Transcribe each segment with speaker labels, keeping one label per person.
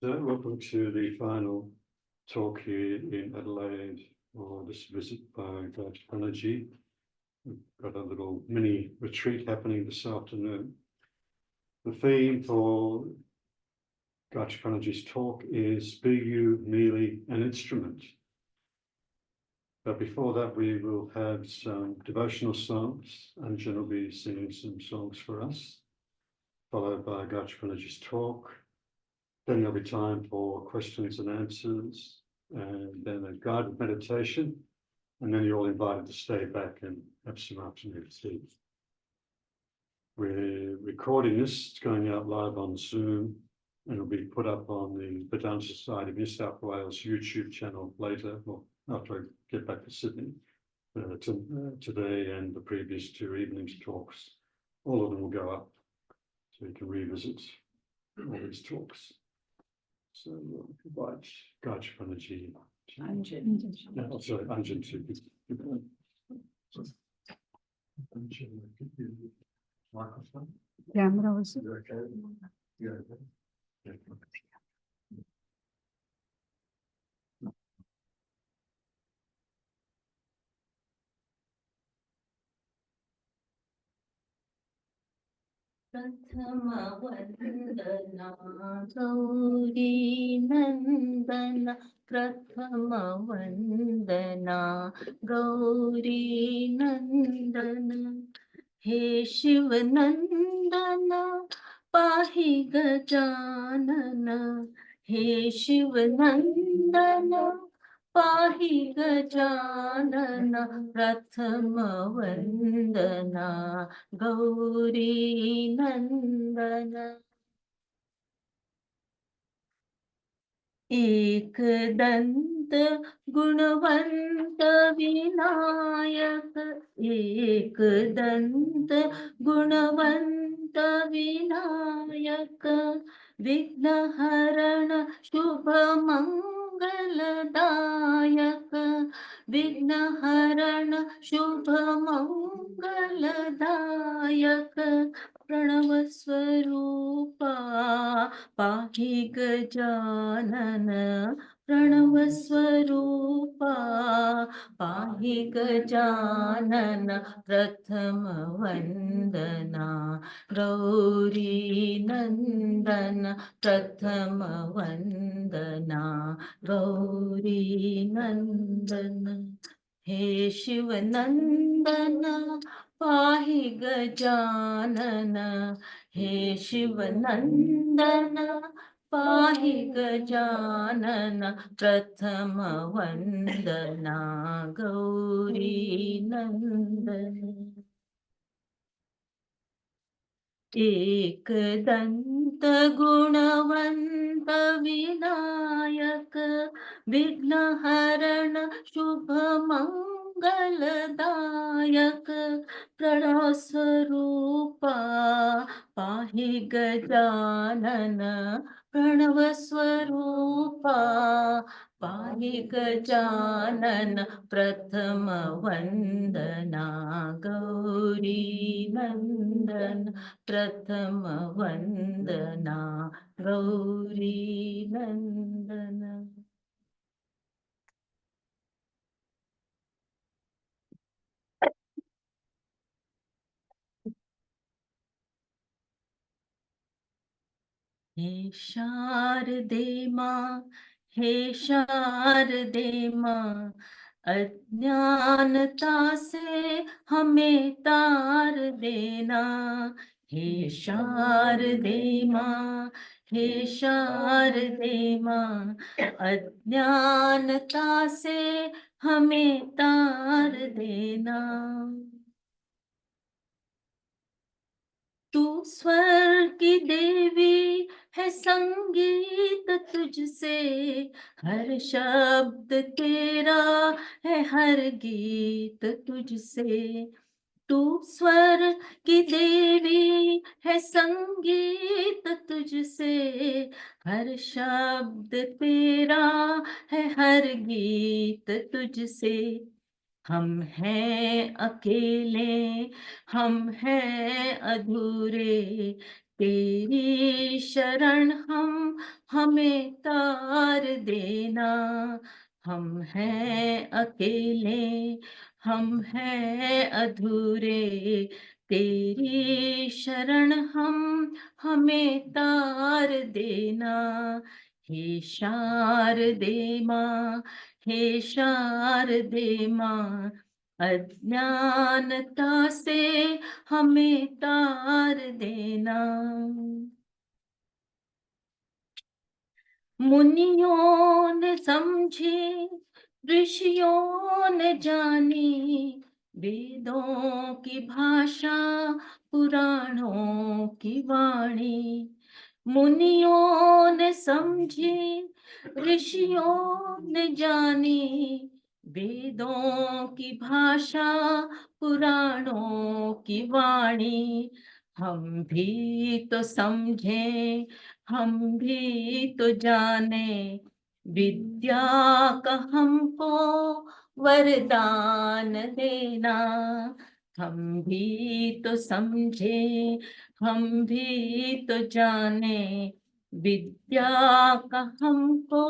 Speaker 1: Welcome to the final talk here in Adelaide for this visit by Pravrajika. We've got a little mini retreat happening this afternoon. The theme for Gayatriprana's talk is Be You Merely an Instrument. But before that, we will have some devotional songs. Anjan will be singing some songs for us, followed by Gayatriprana's talk. Then there'll be time for questions and answers, and then a guided meditation, and then you're all invited to stay back and have some afternoon tea. We're recording this, it's going out live on Zoom, and it'll be put up on the Vedanta Society of New South Wales YouTube channel later, or after I get back to Sydney, today and the previous 2 evenings talks. All of them will go up, so you can revisit all these talks. So we'll invite Gayatripranaji.
Speaker 2: Anjan.
Speaker 1: Oh, sorry, Anjan too. Microphone.
Speaker 2: Camera also.
Speaker 1: You okay? You okay? Yeah.
Speaker 3: प्रथम वंदना गौरी नंदना प्रथम वंदना गौरी नंदना हे शिव नंदना पाहि गजानना हे शिव नंदना पाहि गजानना प्रथम वंदना गौरी नंदना एक दंत गुणवंत विनायक एक दंत गुणवंत विनायक विघ्नहरण शुभ मंगलदायक विघ्नहरण शुभ मंगलदायक प्रणव स्वरूपा पाहि गजानन प्रणव स्वरूपा पाहि गजानन प्रथम वंदना गौरी नंदन प्रथम वंदना गौरी नंदन हे शिव नंदन पाहि गजानन हे शिव नंदन पाहि गजानन प्रथम वंदना गौरी नंदन एक दंत गुणवंत विनायक विघ्नहरण शुभ मंगलदायक प्रणव स्वरूपा पाहि गजानन प्रणव स्वरूपा पाहि गजानन प्रथम वंदना गौरी नंदन प्रथम वंदना गौरी नंदन हे शारदे माँ हे शारदे माँ अज्ञानता से हमें तार देना हे शारदे माँ हे शारदे माँ अज्ञानता से हमें तार देना तू स्वर की देवी है संगीत तुझसे हर शब्द तेरा है हर गीत तुझसे तू स्वर की देवी है संगीत तुझसे हर शब्द तेरा है हर गीत तुझसे हम हैं अकेले हम हैं अधूरे तेरी शरण हम हमें तार देना। हम हैं अकेले, हम हैं अधूरे, तेरी शरण हम हमें तार देना। हे शारदे माँ, हे शारदे माँ, अज्ञानता से हमें तार देना। मुनियों ने समझी, ऋषियों ने जानी, वेदों की भाषा, पुराणों की वाणी। मुनियों ने समझी, ऋषियों ने जानी, वेदों की भाषा, पुराणों की वाणी। हम भी तो समझें, हम भी तो जाने, विद्या का हमको वरदान देना। हम भी तो समझे, हम भी तो जाने, विद्या का हमको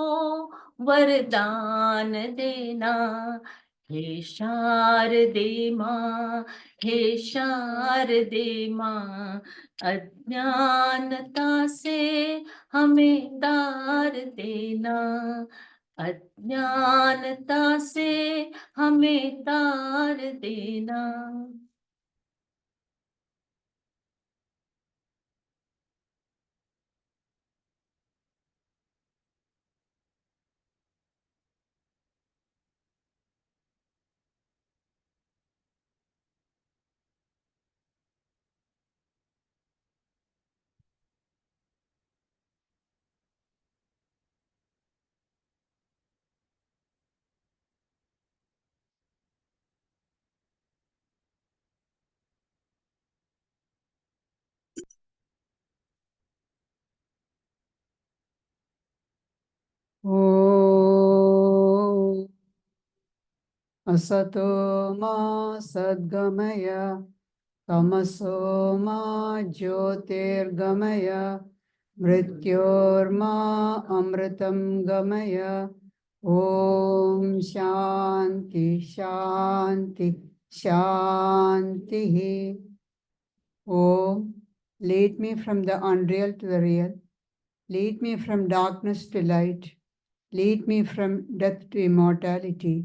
Speaker 3: वरदान देना। हे शारदे माँ, हे शारदे माँ, अज्ञानता से हमें तार देना। अज्ञानता से हमें तार देना।
Speaker 2: ॐ असतो मा सद्गमय, तमसो मा ज्योतिर्गमय, मृत्योर्मा अमृतं गमय। ॐ शान्ति शान्ति शान्तिः। ॐ lead me from the unreal to the real, lead me from darkness to light, lead me from death to immortality.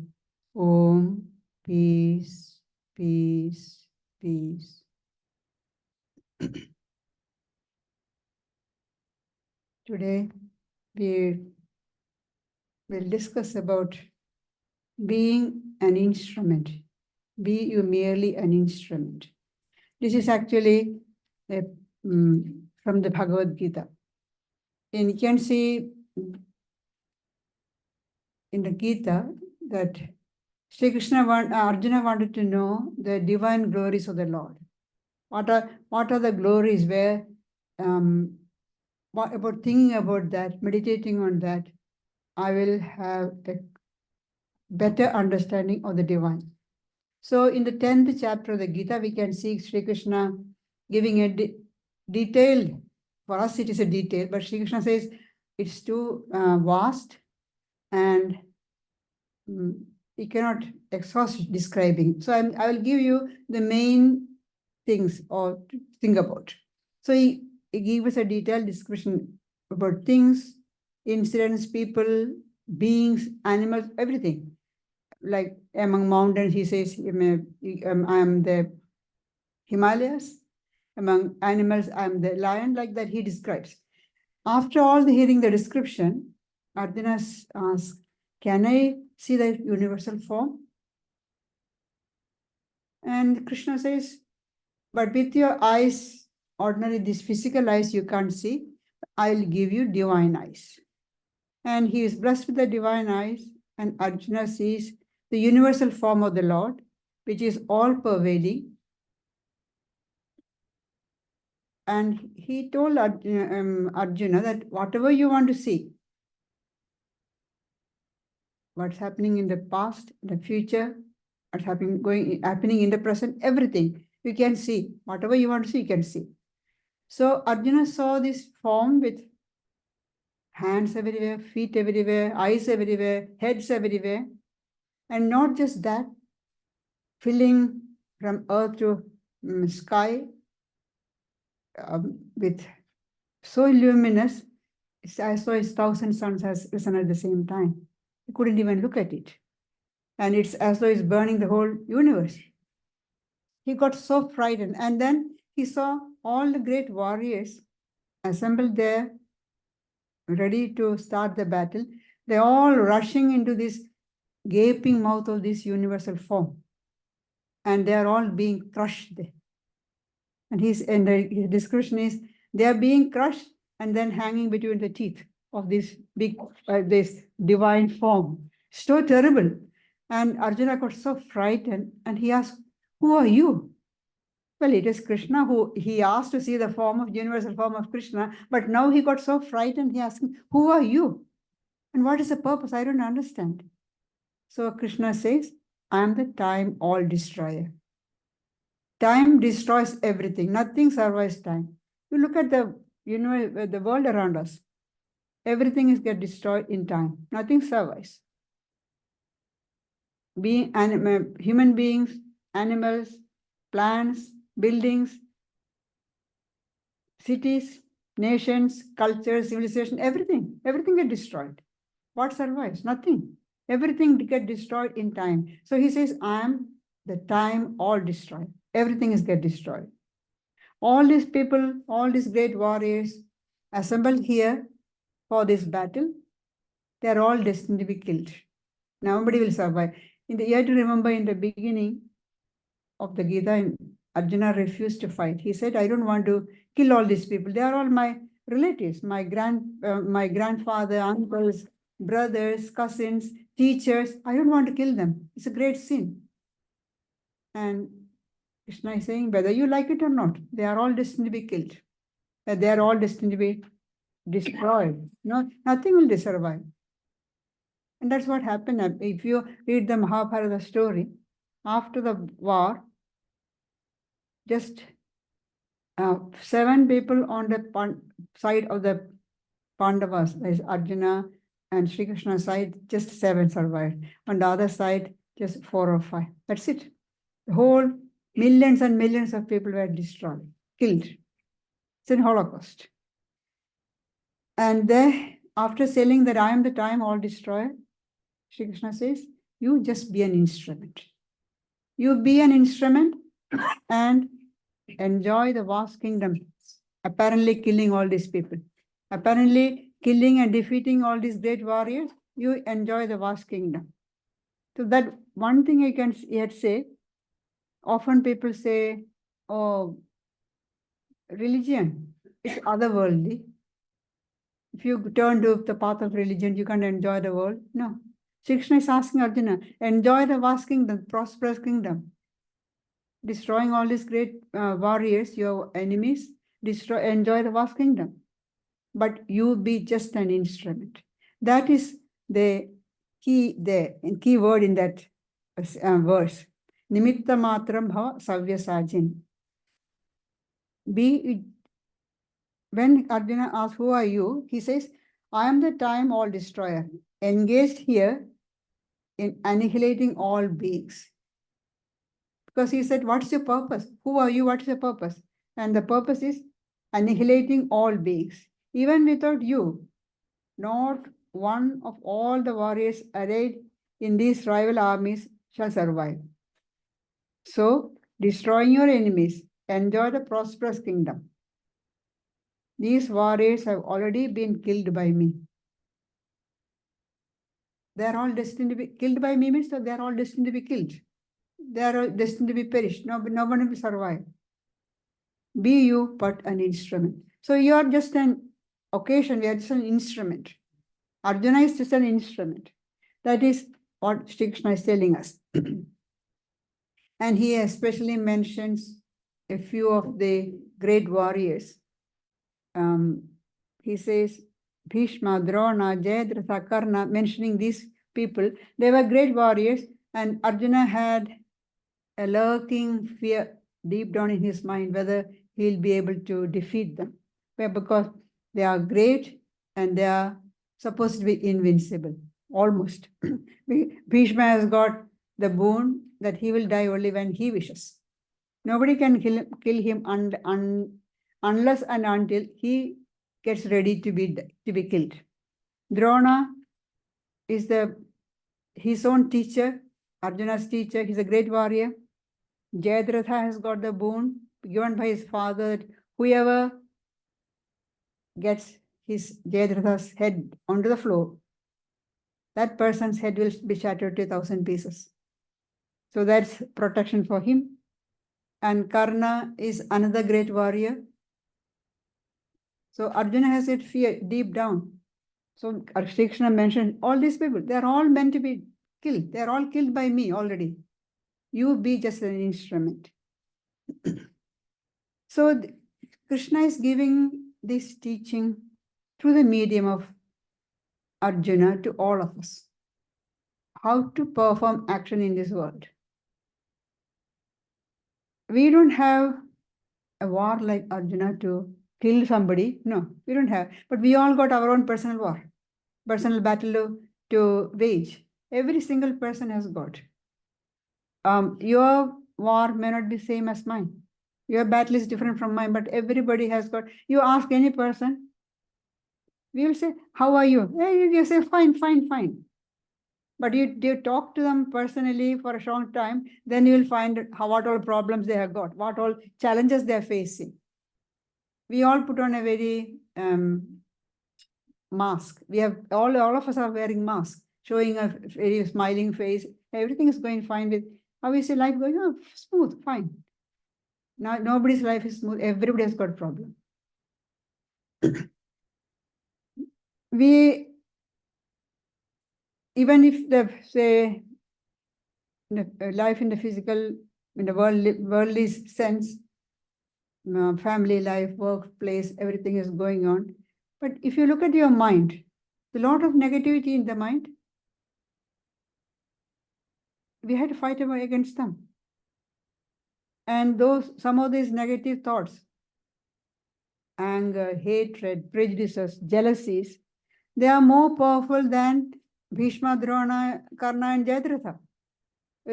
Speaker 2: Om, peace, peace, peace. Today we will discuss about being an instrument. Be you merely an instrument. This is actually from the Bhagavad Gita. And you can see in the Gita that Sri Krishna Arjuna wanted to know the divine glories of the Lord. What are the glories where what about thinking about that, meditating on that, I will have a better understanding of the divine. So in the 10th chapter of the Gita, we can see Sri Krishna giving a detailed, for us it is a detail, but Sri Krishna says it's too vast and we cannot exhaust describing. So I will give you the main things or to think about. So he gave us a detailed description about things, incidents, people, beings, animals, everything. Like among mountains, he says, I am the Himalayas. Among animals, I am the lion, like that he describes. After all the hearing the description, Arjuna asks, can I see the universal form? And Krishna says, but with your eyes, ordinary, these physical eyes you can't see, I'll give you divine eyes. And he is blessed with the divine eyes, and Arjuna sees the universal form of the Lord, which is all-pervading. And he told Arjuna that whatever you want to see, what's happening in the past, the future, what's happening in the present, everything you can see. Whatever you want to see, you can see. So Arjuna saw this form with hands everywhere, feet everywhere, eyes everywhere, heads everywhere. And not just that, filling from earth to sky with so luminous, I saw his 1,000 suns has risen at the same time. He couldn't even look at it. And it's as though it's burning the whole universe. He got so frightened. And then he saw all the great warriors assembled there, ready to start the battle. They're all rushing into this gaping mouth of this universal form. And they're all being crushed there. And his description is, they are being crushed and then hanging between the teeth of this big, this divine form. So terrible. And Arjuna got so frightened and he asked, who are you? Well, it is Krishna who he asked to see the form of universal form of Krishna, but now he got so frightened, he asked him, who are you? And what is the purpose? I don't understand. So Krishna says, I am the time all destroyer. Time destroys everything. Nothing survives time. You look at the world around us. Everything is get destroyed in time. Nothing survives. Human beings, animals, plants, buildings, cities, nations, cultures, civilization, everything get destroyed. What survives? Nothing. Everything get destroyed in time. So he says, I am the time all destroyed. Everything is get destroyed. All these people, all these great warriors assembled here for this battle, they are all destined to be killed. Nobody will survive. You have to remember in the beginning of the Gita, Arjuna refused to fight. He said, I don't want to kill all these people. They are all my relatives, my grandfather, uncles, brothers, cousins, teachers. I don't want to kill them. It's a great sin. And Krishna is saying, whether you like it or not, they are all destined to be killed. They are all destined to be destroyed. No, nothing will survive. And that's what happened. If you read the Mahabharata story, after the war, just 7 people on the side of the Pandavas, that is Arjuna and Sri Krishna's side, just 7 survived. On the other side, just 4 or 5. That's it. The whole millions and millions of people were destroyed, killed. It's an Holocaust. And there, after saying that I am the time all destroyer, Sri Krishna says, you just be an instrument. You be an instrument and enjoy the vast kingdom. Apparently killing all these people. Apparently killing and defeating all these great warriors, you enjoy the vast kingdom. So that one thing I can yet say, often people say, oh, religion is otherworldly. If you turn to the path of religion, you can't enjoy the world. No. Sri Krishna is asking Arjuna, enjoy the vast kingdom, prosperous kingdom. Destroying all these great warriors, your enemies, enjoy the vast kingdom. But you be just an instrument. That is the key word in that verse. Nimitta matram bhava savyasajin. When Arjuna asks, who are you? He says, I am the time all destroyer, engaged here in annihilating all beings. Because he said, what's your purpose? Who are you? What is your purpose? And the purpose is annihilating all beings. Even without you, not one of all the warriors arrayed in these rival armies shall survive. So, destroying your enemies, enjoy the prosperous kingdom. These warriors have already been killed by me. They are all destined to be killed by me, means that they are all destined to be killed. They are destined to be perished. No one will survive. Be you but an instrument. So you are just an occasion, we are just an instrument. Arjuna is just an instrument. That is what Sri Krishna is telling us. And he especially mentions a few of the great warriors. He says, Bhishma, Drona, Jayadratha, Karna, mentioning these people. They were great warriors, and Arjuna had a lurking fear deep down in his mind whether he'll be able to defeat them. Because they are great and they are supposed to be invincible, almost. Bhishma has got the boon that he will die only when he wishes. Nobody can kill him unless and until he gets ready to be killed. Drona is his own teacher, Arjuna's teacher. He's a great warrior. Jayadratha has got the boon given by his father. Whoever gets his Jayadratha's head onto the floor, that person's head will be shattered to 1,000 pieces. So that's protection for him. And Karna is another great warrior. So Arjuna has it fear deep down. So Shri Krishna mentioned all these people, they're all meant to be killed. They're all killed by me already. You be just an instrument. So Krishna is giving this teaching through the medium of Arjuna to all of us. How to perform action in this world. We don't have a war like Arjuna to kill somebody. No, we don't have. But we all got our own personal war, personal battle to wage. Every single person has got. Your war may not be same as mine. Your battle is different from mine, but everybody has got. You ask any person, we will say, how are you? You say, fine, fine, fine. But you talk to them personally for a short time, then you will find what all problems they have got, what all challenges they are facing. We all put on a very mask. We have all of us are wearing masks, showing a very smiling face. Everything is going fine with how is your life going? Oh, smooth, fine. Now nobody's life is smooth. Everybody has got a problem. Even if say life in the physical, in the worldly sense, family life, workplace, everything is going on. But if you look at your mind, a lot of negativity in the mind, we had to fight against them. And some of these negative thoughts, anger, hatred, prejudices, jealousies, they are more powerful than Bhishma, Drona, Karna, and Jayadratha.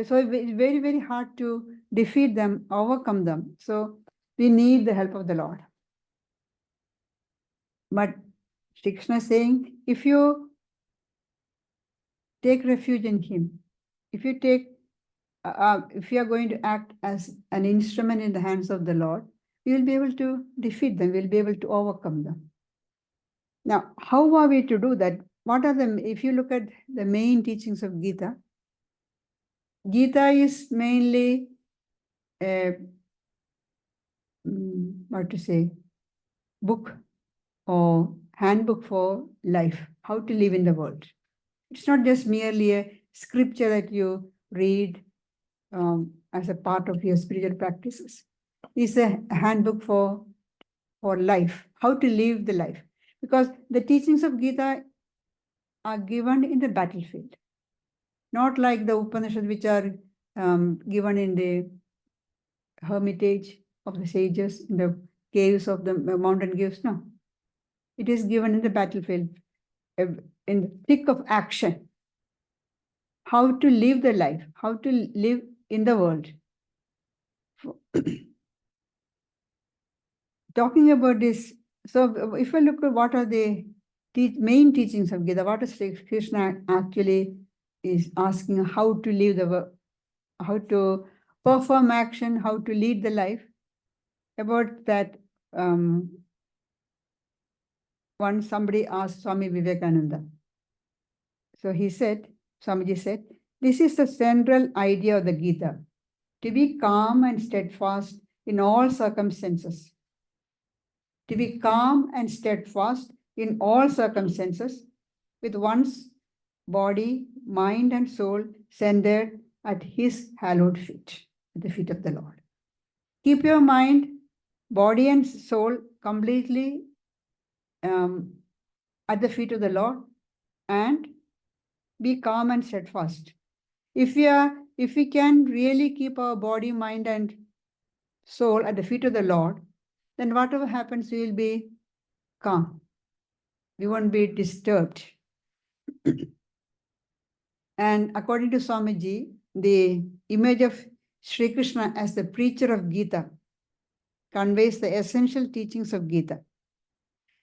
Speaker 2: So it's very, very hard to defeat them, overcome them. So we need the help of the Lord. But Shri Krishna is saying, if you take refuge in him, if you are going to act as an instrument in the hands of the Lord, we will be able to defeat them, we'll be able to overcome them. Now, how are we to do that? What are if you look at the main teachings of Gita, Gita is mainly book or handbook for life, how to live in the world. It's not just merely a scripture that you read as a part of your spiritual practices. It's a handbook for life, how to live the life. Because the teachings of Gita are given in the battlefield, not like the Upanishads, which are given in the hermitage of the sages, in the caves of the mountain caves. No, it is given in the battlefield, in the thick of action. How to live the life, how to live in the world. Talking about this, so if I look at what are the main teachings of Gita, what is Sri Krishna actually is asking, how to live how to perform action, how to lead the life. About that, once somebody asked Swami Vivekananda. So he said, Swamiji said, this is the central idea of the Gita, to be calm and steadfast in all circumstances. To be calm and steadfast in all circumstances, with one's body, mind, and soul centered at his hallowed feet, at the feet of the Lord. Keep your mind, body, and soul completely at the feet of the Lord, and be calm and steadfast. If we can really keep our body, mind, and soul at the feet of the Lord, then whatever happens, we will be calm. We won't be disturbed. And according to Swamiji, the image of Sri Krishna as the preacher of Gita conveys the essential teachings of Gita.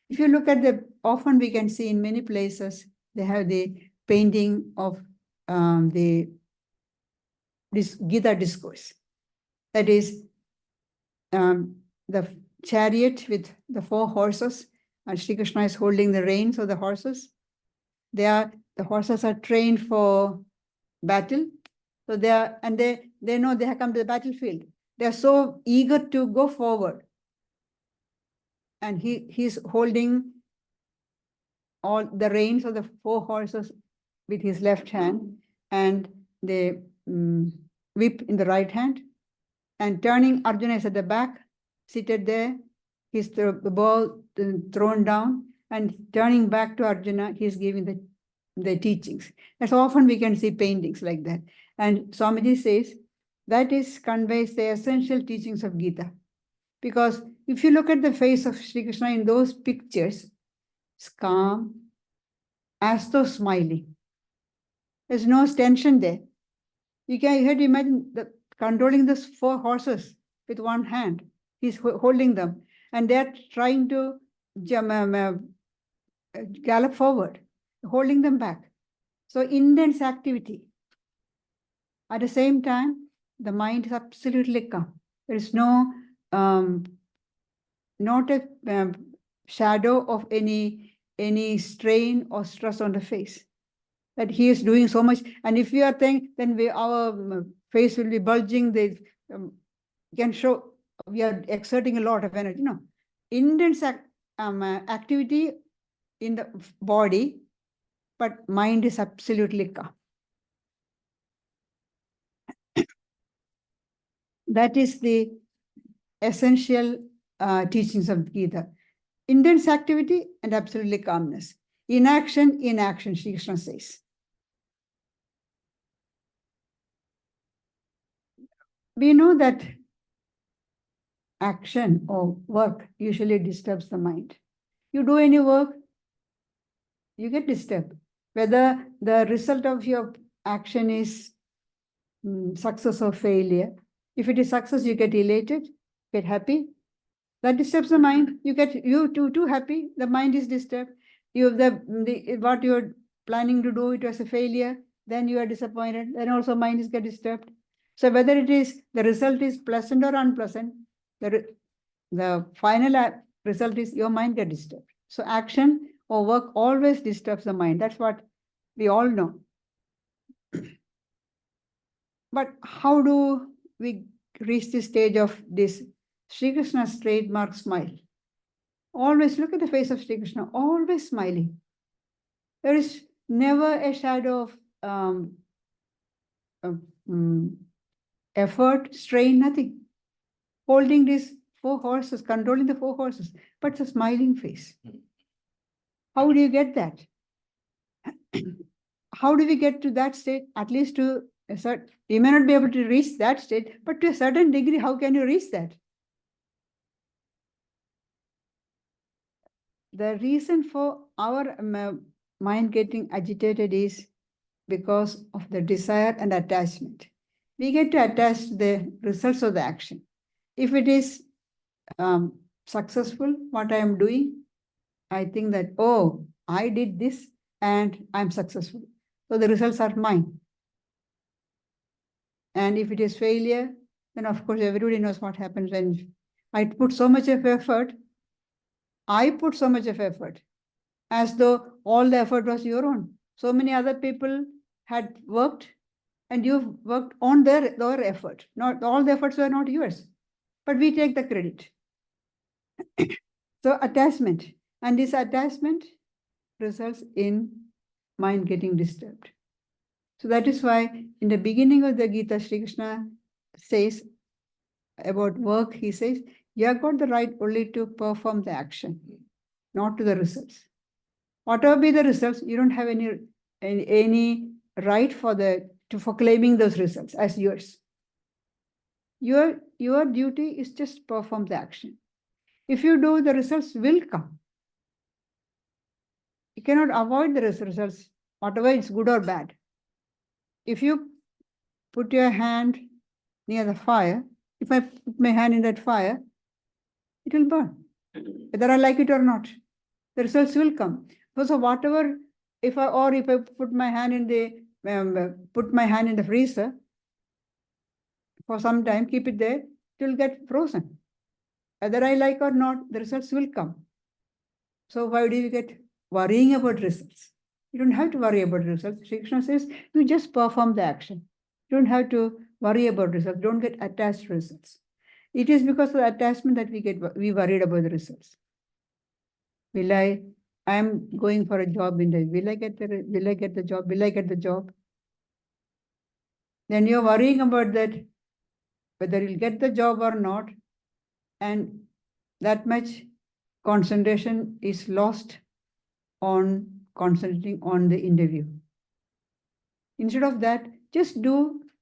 Speaker 2: If you look at often we can see in many places, they have the painting of this Gita discourse. That is the chariot with the 4 horses, and Sri Krishna is holding the reins of the horses. The horses are trained for battle. So they know they have come to the battlefield. They are so eager to go forward. And he's holding all the reins of the 4 horses with his left hand and the whip in the right hand. And turning, Arjuna is at the back, seated there. He's the ball thrown down, and turning back to Arjuna, he's giving the teachings. That's often we can see paintings like that. And Swamiji says that conveys the essential teachings of Gita. Because if you look at the face of Sri Krishna in those pictures, it's calm, as though smiling. There's no tension there. You have to imagine controlling those 4 horses with one hand. He's holding them, and they're trying to gallop forward, holding them back. So intense activity. At the same time, the mind is absolutely calm. There is no, not a shadow of any strain or stress on the face. That he is doing so much. And if we are saying, then our face will be bulging, they can show we are exerting a lot of energy. No, intense activity in the body, but mind is absolutely calm. That is the essential teachings of Gita. Intense activity and absolutely calmness. Inaction, Sri Krishna says. We know that action or work usually disturbs the mind. You do any work, you get disturbed. Whether the result of your action is success or failure. If it is success, you get elated, get happy. That disturbs the mind. You get too happy. The mind is disturbed. What you're planning to do, it was a failure. Then you are disappointed. Then also mind is get disturbed. So whether the result is pleasant or unpleasant, the final result is your mind get disturbed. So action or work always disturbs the mind. That's what we all know. But how do we reach the stage of this Sri Krishna's trademark smile? Always look at the face of Sri Krishna, always smiling. There is never a shadow of effort, strain, nothing. Holding these 4 horses, controlling the 4 horses, but it's a smiling face. How do you get that? How do we get to that state? At least to a certain, you may not be able to reach that state, but to a certain degree, how can you reach that? The reason for our mind getting agitated is because of the desire and attachment. We get to attach the results of the action. If it is successful, what I am doing, I think that, oh, I did this and I'm successful. So the results are mine. And if it is failure, then of course everybody knows what happens when I put so much of effort. I put so much of effort, as though all the effort was your own. So many other people had worked, and you've worked on their effort. Not all the efforts were not yours, but we take the credit. So attachment, and this attachment results in mind getting disturbed. So that is why in the beginning of the Gita, Sri Krishna says about work, he says, you have got the right only to perform the action, not to the results. Whatever be the results, you don't have any right for claiming those results as yours. Your duty is just perform the action. If you do, the results will come. You cannot avoid the results, whatever is good or bad. If you put your hand near the fire, if I put my hand in that fire, it will burn, whether I like it or not. The results will come. So whatever, if I put my hand in the freezer for some time, keep it there, it will get frozen. Whether I like or not, the results will come. So why do you get worrying about results? You don't have to worry about results. Sri Krishna says, you just perform the action. You don't have to worry about results. Don't get attached to results. It is because of the attachment that we worried about the results. I am going for a job interview. Will I get the job? Will I get the job? Then you're worrying about that, whether you'll get the job or not. And that much concentration is lost on concentrating on the interview. Instead of that, just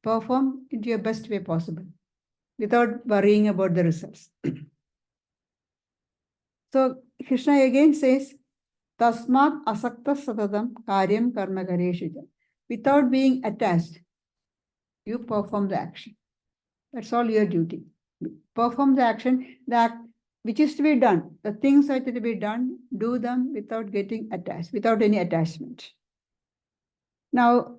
Speaker 2: perform in your best way possible without worrying about the results. So Krishna again says, Tasmat asakta satadam karyam karma kareshija. Without being attached, you perform the action. That's all your duty. Perform the action which is to be done. The things that are to be done, do them without getting attached, without any attachment. Now,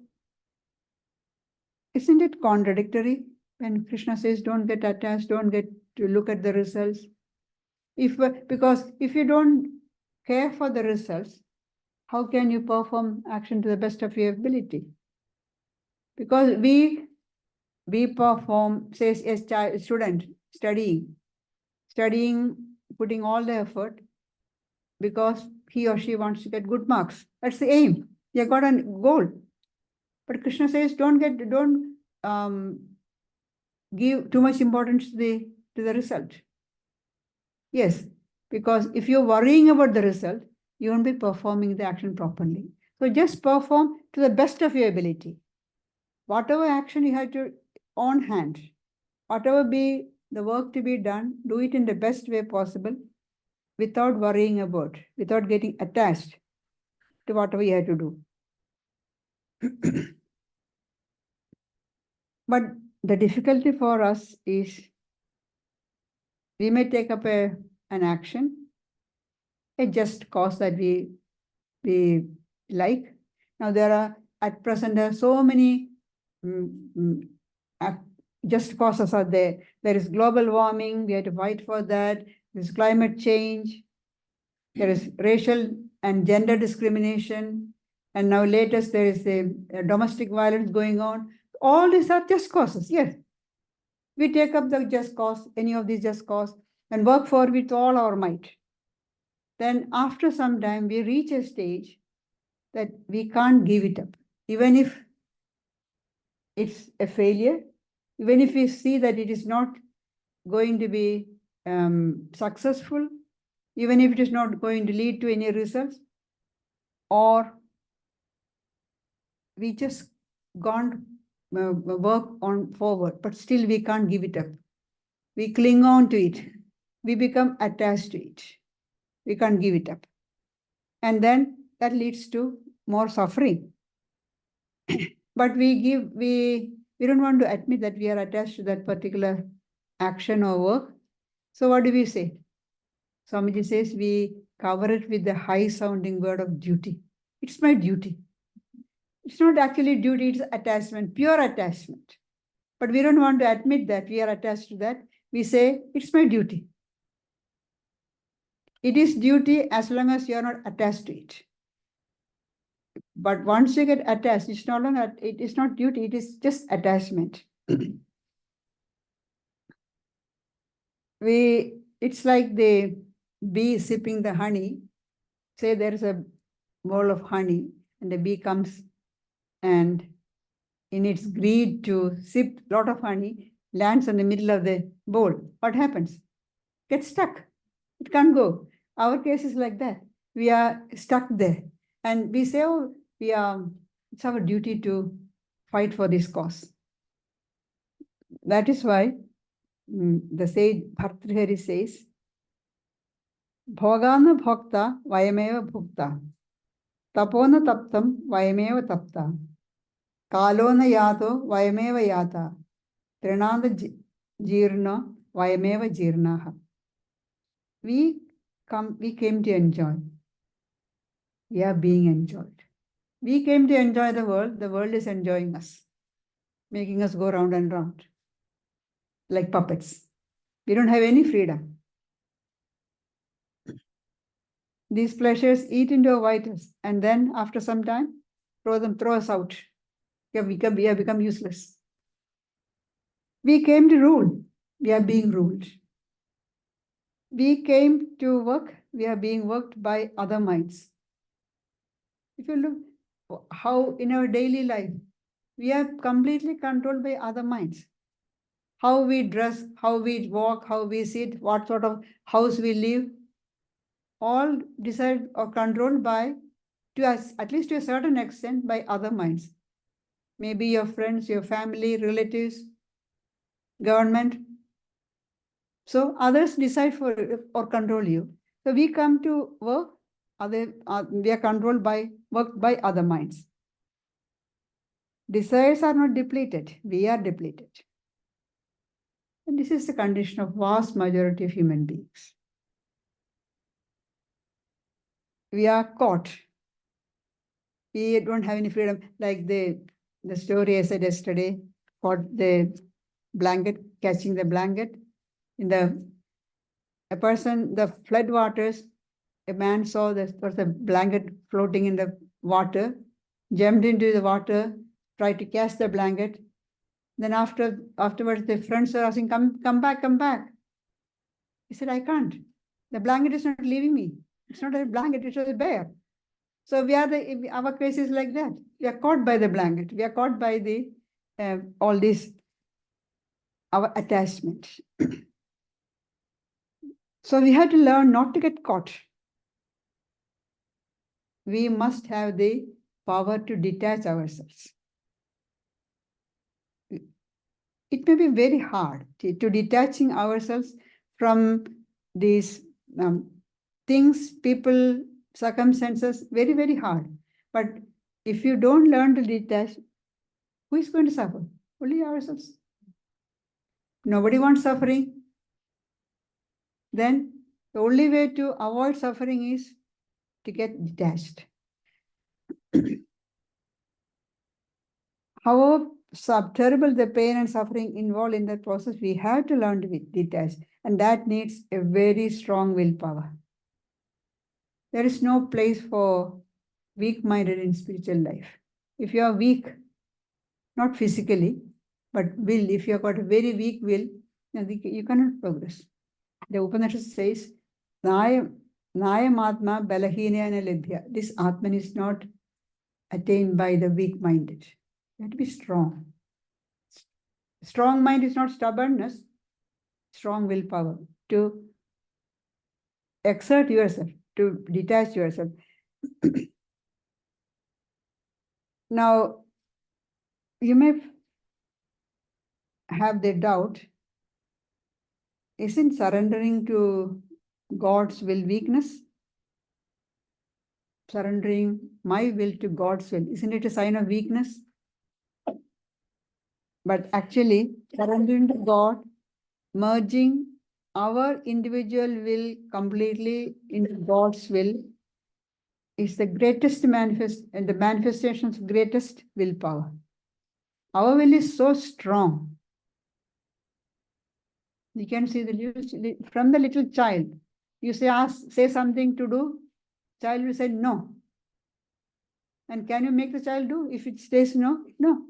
Speaker 2: isn't it contradictory when Krishna says, don't get attached, don't get to look at the results? Because if you don't care for the results, how can you perform action to the best of your ability? Because we perform, says a student studying, putting all the effort because he or she wants to get good marks. That's the aim. You got a goal. But Krishna says, don't give too much importance to the result. Yes, because if you're worrying about the result, you won't be performing the action properly. So just perform to the best of your ability. Whatever action you have to on hand, whatever be the work to be done, do it in the best way possible without worrying about, without getting attached to whatever you have to do. But the difficulty for us is we may take up an action, a just cause that we like. Now at present there are so many just causes are there. There is global warming, we have to fight for that. There's climate change. There is racial and gender discrimination. And now latest there is a domestic violence going on. All these are just causes, yes. We take up the just cause, any of these just cause, and work for it with all our might. Then after some time, we reach a stage that we can't give it up. Even if it's a failure, even if we see that it is not going to be successful, even if it is not going to lead to any results, or we just gone work on forward, but still we can't give it up. We cling on to it. We become attached to it. We can't give it up. And then that leads to more suffering. But we don't want to admit that we are attached to that particular action or work. So what do we say? Swamiji says we cover it with the high sounding word of duty. It's my duty. It's not actually duty, it's attachment, pure attachment. But we don't want to admit that we are attached to that. We say, it's my duty. It is duty as long as you are not attached to it. But once you get attached, it's no longer, it is not duty, it is just attachment. It's like the bee sipping the honey. Say there is a bowl of honey and the bee comes and in its greed to sip a lot of honey, lands in the middle of the bowl. What happens? Gets stuck. It can't go. Our case is like that. We are stuck there. And we say, oh, it's our duty to fight for this cause. That is why the sage Bhartrihari says, Bhogana bhokta vayameva bhukta. Tapona taptam vayameva tapta. Kalona yato vayameva yata. Trinanda jirna vayameva jirnaha. We came to enjoy. We are being enjoyed. We came to enjoy the world is enjoying us, making us go round and round like puppets. We don't have any freedom. These pleasures eat into our vitals, and then after some time, throw us out. We have become useless. We came to rule. We are being ruled. We came to work. We are being worked by other minds. If you look how in our daily life, we are completely controlled by other minds. How we dress, how we walk, how we sit, what sort of house we live, all decided or controlled by, to us, at least to a certain extent, by other minds. Maybe your friends, your family, relatives, government. So others decide for or control you. So we come to work, we are controlled worked by other minds. Desires are not depleted, we are depleted. And this is the condition of vast majority of human beings. We are caught. We don't have any freedom. Like the story I said yesterday, caught the blanket, catching the blanket. The flood waters, a man saw there was a blanket floating in the water, jumped into the water, tried to catch the blanket. Then afterwards, the friends were asking, come back, come back. He said, I can't. The blanket is not leaving me. It's not a blanket, it was a bear. So our case is like that. We are caught by the blanket. We are caught by all this, our attachment. So we have to learn not to get caught. We must have the power to detach ourselves. It may be very hard to detaching ourselves from these things, people, circumstances, very, very hard. But if you don't learn to detach, who is going to suffer? Only ourselves. Nobody wants suffering. Then the only way to avoid suffering is to get detached. However terrible the pain and suffering involved in that process, we have to learn to be detached. And that needs a very strong willpower. There is no place for weak-minded in spiritual life. If you are weak, not physically, but will, if you have got a very weak will, you cannot progress. The Upanishad says, Nayam Atma Balahina Libhya. This Atman is not attained by the weak-minded. You have to be strong. Strong mind is not stubbornness, strong willpower to exert yourself, to detach yourself. Now, you may have the doubt, isn't surrendering to God's will weakness? Surrendering my will to God's will, isn't it a sign of weakness? But actually, surrendering to God, merging our individual will completely into God's will, is the greatest the manifestation's greatest willpower. Our will is so strong. You can see from the little child. You say something to do, child will say no. And can you make the child do if it says no? No.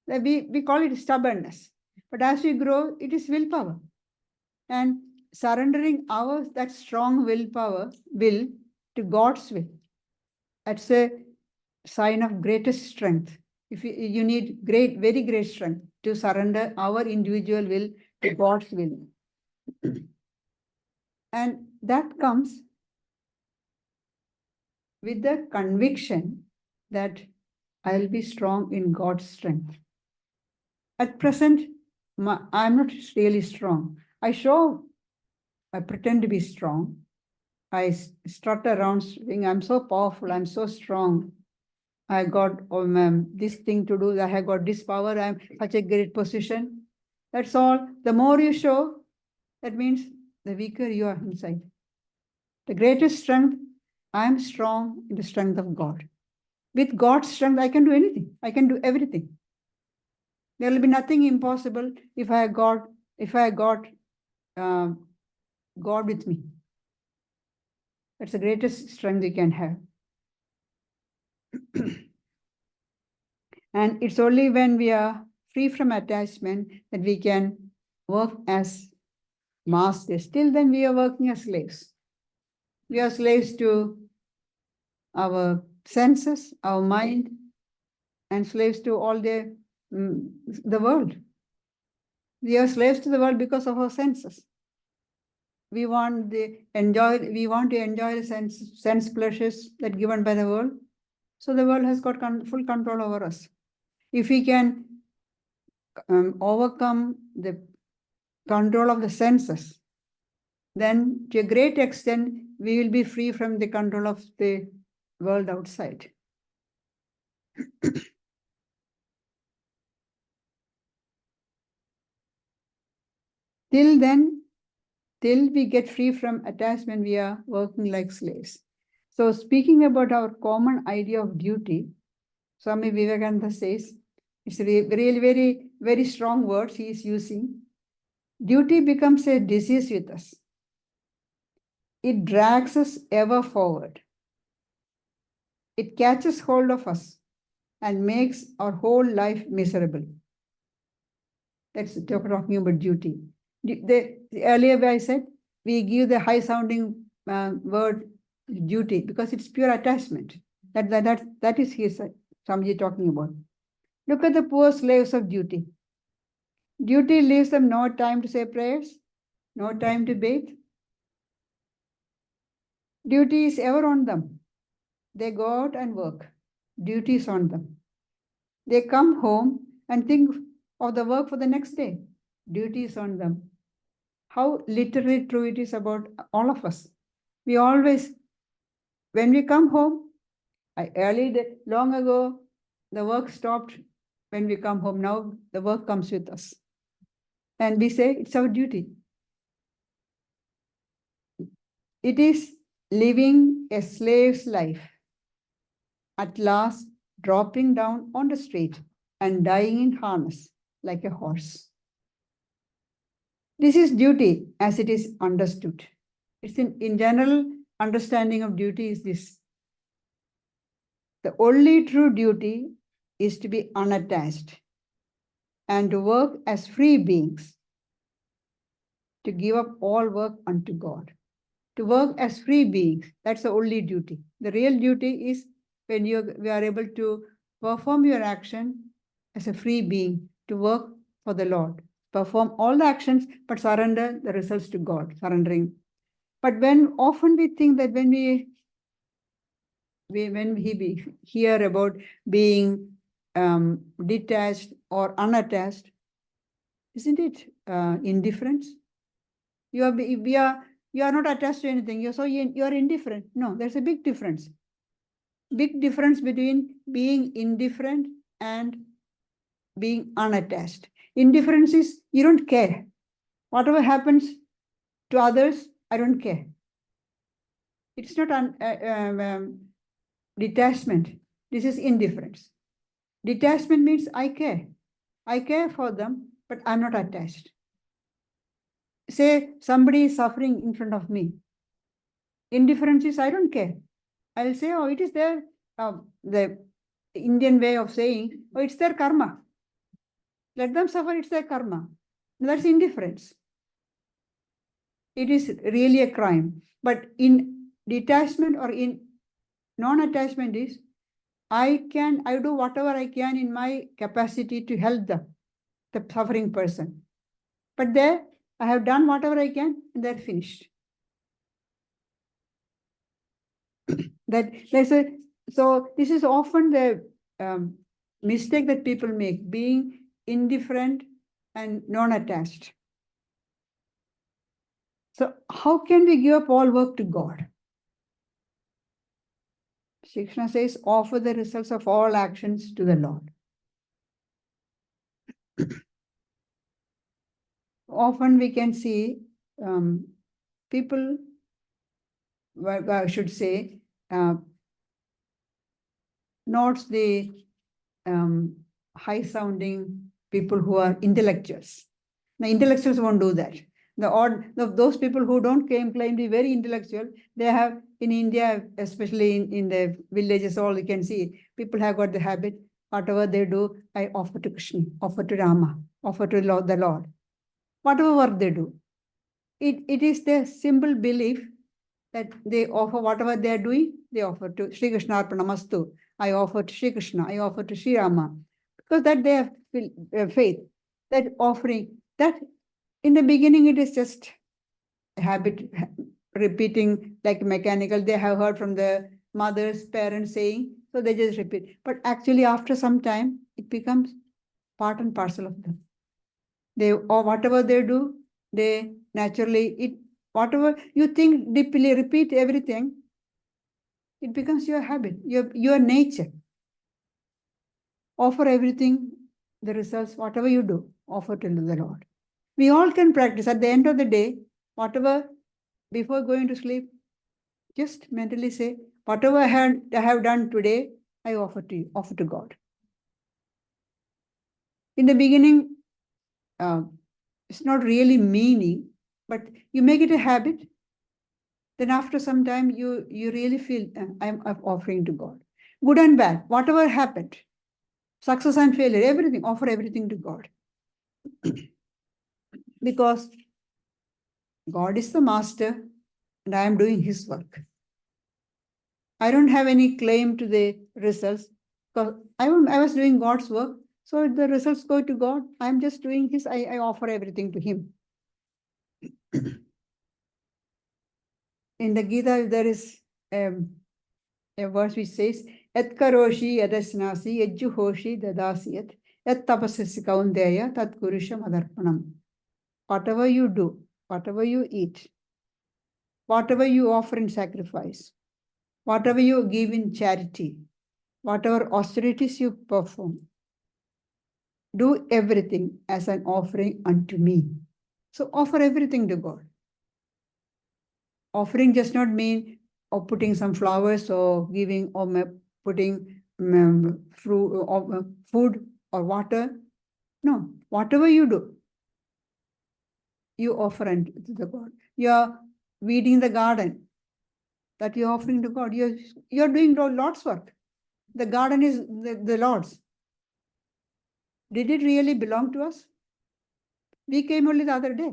Speaker 2: We call it stubbornness. But as we grow, it is willpower. And surrendering that strong willpower to God's will. That's a sign of greatest strength. If you need very great strength to surrender our individual will to God's will. And that comes with the conviction that I'll be strong in God's strength. At present, I'm not really strong. I pretend to be strong, I strut around saying, I'm so powerful, I'm so strong. I got this thing to do, I have got this power, I'm such a great position. That's all. The more you show, that means the weaker you are inside. The greatest strength, I am strong in the strength of God. With God's strength, I can do anything. I can do everything. There will be nothing impossible if I got God with me. That's the greatest strength we can have. And it's only when we are free from attachment that we can work as masters. Till then, we are working as slaves. We are slaves to our senses, our mind, and slaves to all the world. We are slaves to the world because of our senses. We want to enjoy the sense pleasures that given by the world. So the world has got full control over us. If we can overcome the control of the senses, then to a great extent, we will be free from the control of the world outside. Till then, till we get free from attachment, we are working like slaves. So speaking about our common idea of duty, Swami Vivekananda says, it's really very, very strong words he is using. Duty becomes a disease with us. It drags us ever forward. It catches hold of us and makes our whole life miserable. That's talking about duty. Earlier I said, we give the high-sounding word duty because it's pure attachment. That is his Swamiji talking about. Look at the poor slaves of duty. Duty leaves them no time to say prayers, no time to bathe. Duty is ever on them. They go out and work. Duty is on them. They come home and think of the work for the next day. Duty is on them. How literally true it is about all of us. We always, when we come home, long ago, the work stopped when we come home. Now the work comes with us. And we say it's our duty. It is living a slave's life. At last, dropping down on the street and dying in harness like a horse. This is duty as it is understood. It's in general understanding of duty is this. The only true duty is to be unattached and to work as free beings, to give up all work unto God. To work as free beings, that's the only duty. The real duty is when we are able to perform your action as a free being, to work for the Lord. Perform all the actions, but surrender the results to God, surrendering. But often we think that when we hear about being detached or unattached, isn't it indifference? You are not attached to anything. You are indifferent. No, there's a big difference. Big difference between being indifferent and being unattached. Indifference is you don't care. Whatever happens to others, I don't care. It's not detachment. This is indifference. Detachment means I care. I care for them, but I'm not attached. Say somebody is suffering in front of me. Indifference is I don't care. I'll say, oh, it is their, the Indian way of saying, oh, it's their karma. Let them suffer, it's their karma. That's indifference. It is really a crime. But in detachment or in non-attachment is, I do whatever I can in my capacity to help the suffering person. But there, I have done whatever I can, and they're finished. So this is often the mistake that people make, being indifferent and non-attached. So how can we give up all work to God? Shri Krishna says, offer the results of all actions to the Lord. Often we can see people, I should say, not the high-sounding people who are intellectuals. Now, intellectuals won't do that. Those people who don't claim to be very intellectual, they have in India, especially in the villages, all you can see, people have got the habit, whatever they do, I offer to Krishna, offer to Rama, offer to the Lord. Whatever work they do, it is their simple belief that they offer whatever they are doing, they offer to Sri Krishna Arpanamastu. I offer to Sri Krishna, I offer to Sri Rama. Because that they have faith, that offering, that in the beginning it is just a habit, repeating like mechanical. They have heard from the mothers, parents saying, so they just repeat. But actually after some time, it becomes part and parcel of them. They, or whatever they do, they naturally, whatever you think deeply, repeat everything, it becomes your habit, your nature. Offer everything, the results, whatever you do, offer to the Lord. We all can practice. At the end of the day, whatever, before going to sleep, just mentally say, whatever I have done today, I offer to you, offer to God. In the beginning, it's not really meaning, but you make it a habit. Then after some time, you really feel, I'm offering to God. Good and bad, whatever happened, success and failure, everything, offer everything to God. Because God is the master and I am doing his work. I don't have any claim to the results because I was doing God's work. So the results go to God. I'm just doing his, I offer everything to him. In the Gita, there is a verse which says, Et karoshi yadasnasi yajjuhoshi dadasiyat et tapasasi kaundeya tat kurusha madarpanam. Whatever you do, whatever you eat, whatever you offer in sacrifice, whatever you give in charity, whatever austerities you perform, do everything as an offering unto me. So offer everything to God. Offering does not mean putting some flowers or giving or putting fruit or food or water. No, whatever you do, you offer unto the God. You are weeding the garden that you're offering to God. You're doing Lord's work. The garden is the Lord's. Did it really belong to us? We came only the other day,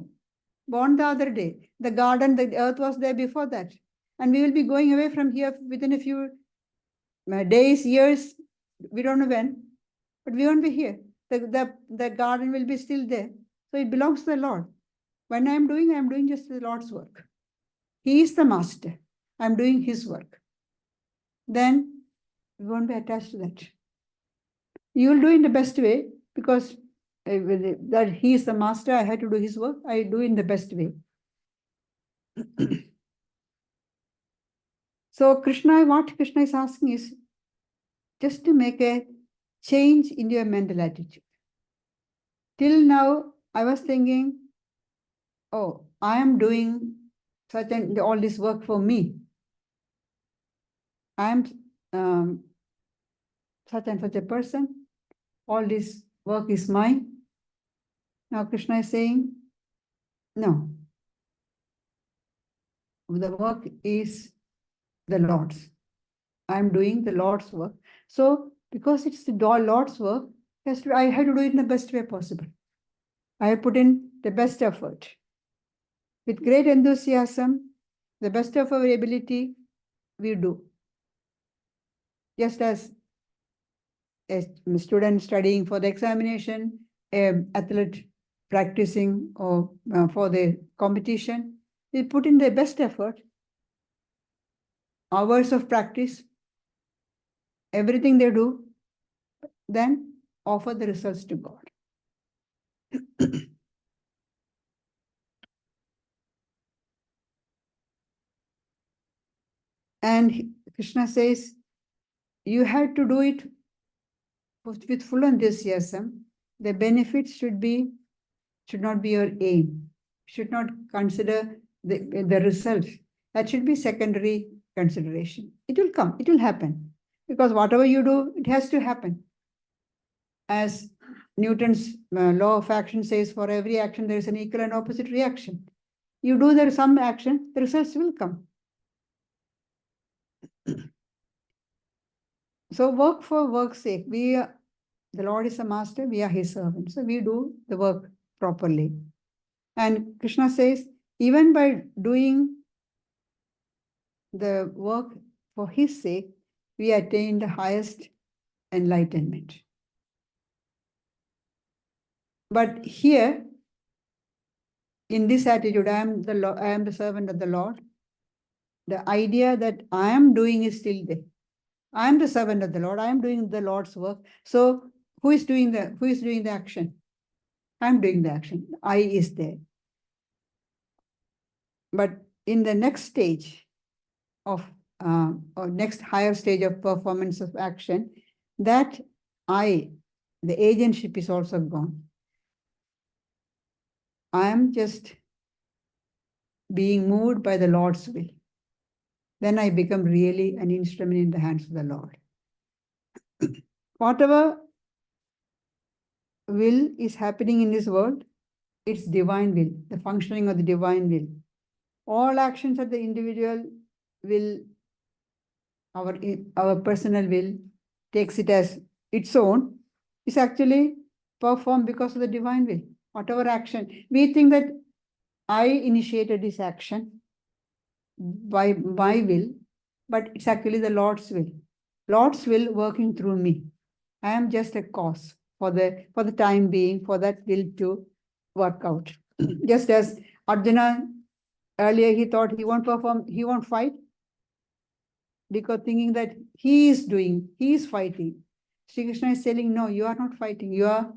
Speaker 2: born the other day. The garden, the earth was there before that. And we will be going away from here within a few days, years, we don't know when, but we won't be here. The garden will be still there. So it belongs to the Lord. When I'm doing just the Lord's work. He is the master. I'm doing his work. Then we won't be attached to that. You will do in the best way because that he is the master. I had to do his work. I do in the best way. So what Krishna is asking is just to make a change in your mental attitude. Till now, I was thinking, oh, I am doing all this work for me. I am such and such a person. All this work is mine. Now Krishna is saying, no. The work is the Lord's. I am doing the Lord's work. So because it's the Lord's work, I had to do it in the best way possible. I have put in the best effort. With great enthusiasm, the best of our ability, we do. Just as a student studying for the examination, an athlete practicing or for the competition, they put in their best effort, hours of practice, everything they do, then offer the results to God. And Krishna says, you have to do it with full enthusiasm. The benefits should not be your aim. Should not consider the result. That should be secondary consideration. It will come, it will happen. Because whatever you do, it has to happen. As Newton's law of action says, for every action, there is an equal and opposite reaction. You do there some action, the results will come. So work for work's sake. The Lord is a master, we are his servants. So we do the work properly. And Krishna says, even by doing the work for his sake, we attain the highest enlightenment. But here, in this attitude, I am the servant of the Lord. The idea that I am doing is still there. I am the servant of the Lord. I am doing the Lord's work. So who is doing the action? I am doing the action. I is there. But in the next stage of or next higher stage of performance of action, that I, the agentship is also gone. I am just being moved by the Lord's will. Then I become really an instrument in the hands of the Lord. Whatever will is happening in this world, it's divine will, the functioning of the divine will. All actions of the individual will, our personal will takes it as its own, is actually performed because of the divine will. Whatever action, we think that I initiated this action by my will, but it's actually the Lord's will. Lord's will working through me. I am just a cause for the time being, for that will to work out. Just as Arjuna, earlier he thought he won't fight, because thinking that he is fighting. Sri Krishna is telling, no, you are not fighting. You are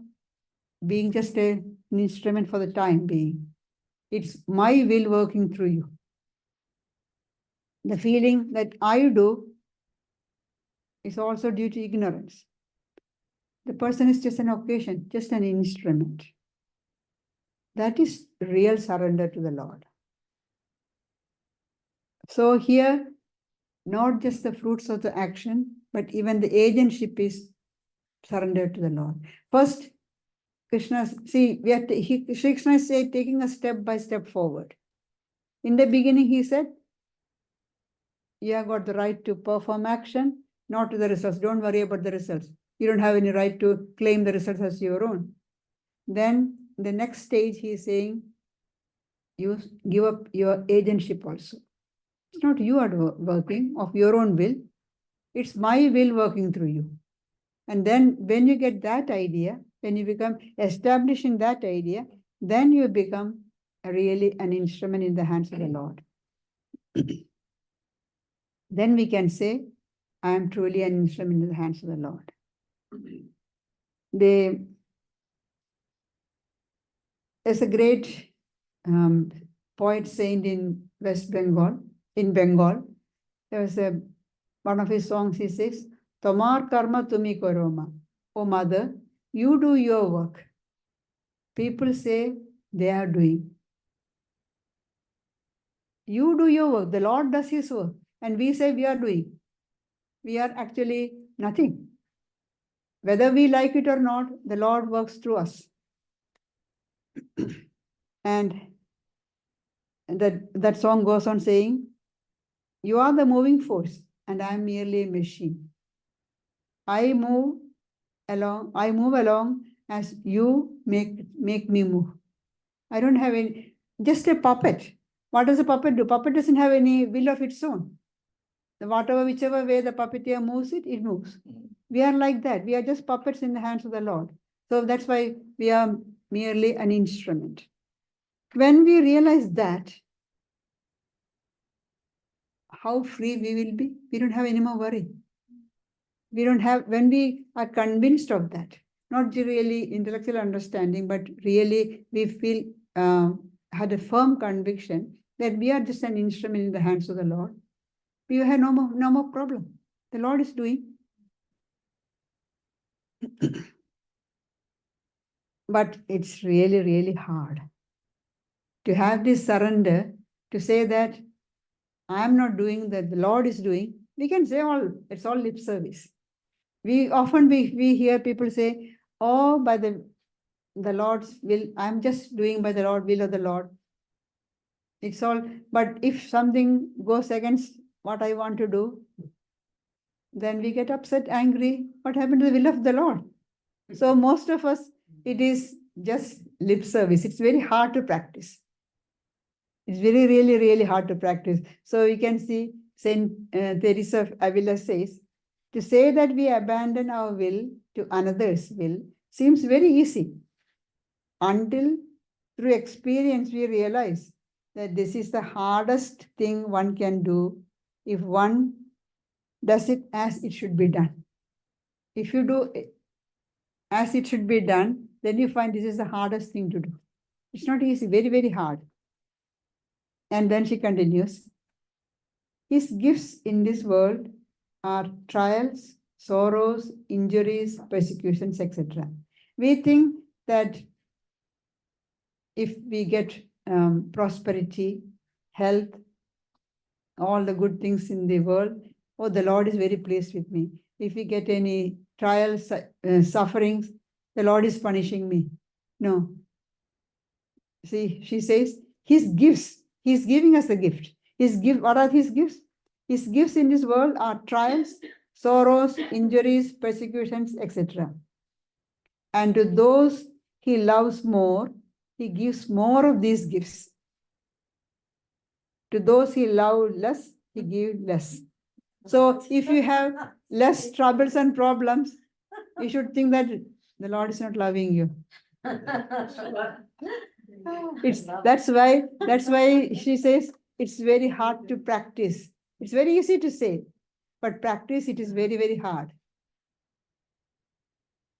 Speaker 2: being just an instrument for the time being. It's my will working through you. The feeling that I do is also due to ignorance. The person is just an occasion, just an instrument. That is real surrender to the Lord. So here, not just the fruits of the action, but even the agentship is surrendered to the Lord. First, Krishna, see, Sri Krishna is taking a step by step forward. In the beginning, he said, you have got the right to perform action, not to the results. Don't worry about the results. You don't have any right to claim the results as your own. Then the next stage, he is saying, you give up your agentship also. It's not you are working of your own will. It's my will working through you. And then when you get that idea, when you become establishing that idea, then you become really an instrument in the hands of the Lord. Then we can say, I am truly an instrument in the hands of the Lord. There's a great poet saint in West Bengal, in Bengal. There was one of his songs, he says, Tomar karma tumi koroma. Oh mother, you do your work. People say they are doing. You do your work. The Lord does his work. And we say we are doing. We are actually nothing. Whether we like it or not, the Lord works through us. And that song goes on saying, you are the moving force, and I am merely a machine. I move along as you make me move. I don't have any, just a puppet. What does a puppet do? Puppet doesn't have any will of its own. Whichever way the puppeteer moves it, it moves. We are like that. We are just puppets in the hands of the Lord. So that's why we are merely an instrument. When we realize that, how free we will be, we don't have any more worry. We don't have, when we are convinced of that, not really intellectual understanding, but really we feel, had a firm conviction that we are just an instrument in the hands of the Lord, we have no more problem. The Lord is doing. But it's really, really hard to have this surrender, to say that I am not doing that, the Lord is doing. We can say it's all lip service. We often we hear people say, oh, by the Lord's will, I'm just doing by the will of the Lord. It's all, but if something goes against what I want to do, then we get upset, angry. What happened to the will of the Lord? So most of us, it is just lip service. It's very hard to practice. It's very, really, really hard to practice. So you can see Saint Teresa of Avila says, to say that we abandon our will to another's will seems very easy, until through experience we realize that this is the hardest thing one can do if one does it as it should be done. If you do it as it should be done, then you find this is the hardest thing to do. It's not easy, very, very hard. And then she continues, his gifts in this world are trials, sorrows, injuries, persecutions, etc. We think that if we get prosperity, health, all the good things in the world, oh, the Lord is very pleased with me. If we get any trials, sufferings, the Lord is punishing me. No. See, she says, his gifts, he's giving us a gift. What are his gifts? His gifts in this world are trials, sorrows, injuries, persecutions, etc. And to those he loves more, he gives more of these gifts. To those he loves less, he gives less. So if you have less troubles and problems, you should think that the Lord is not loving you. That's why she says it's very hard to practice. It's very easy to say, but practice it is very, very hard.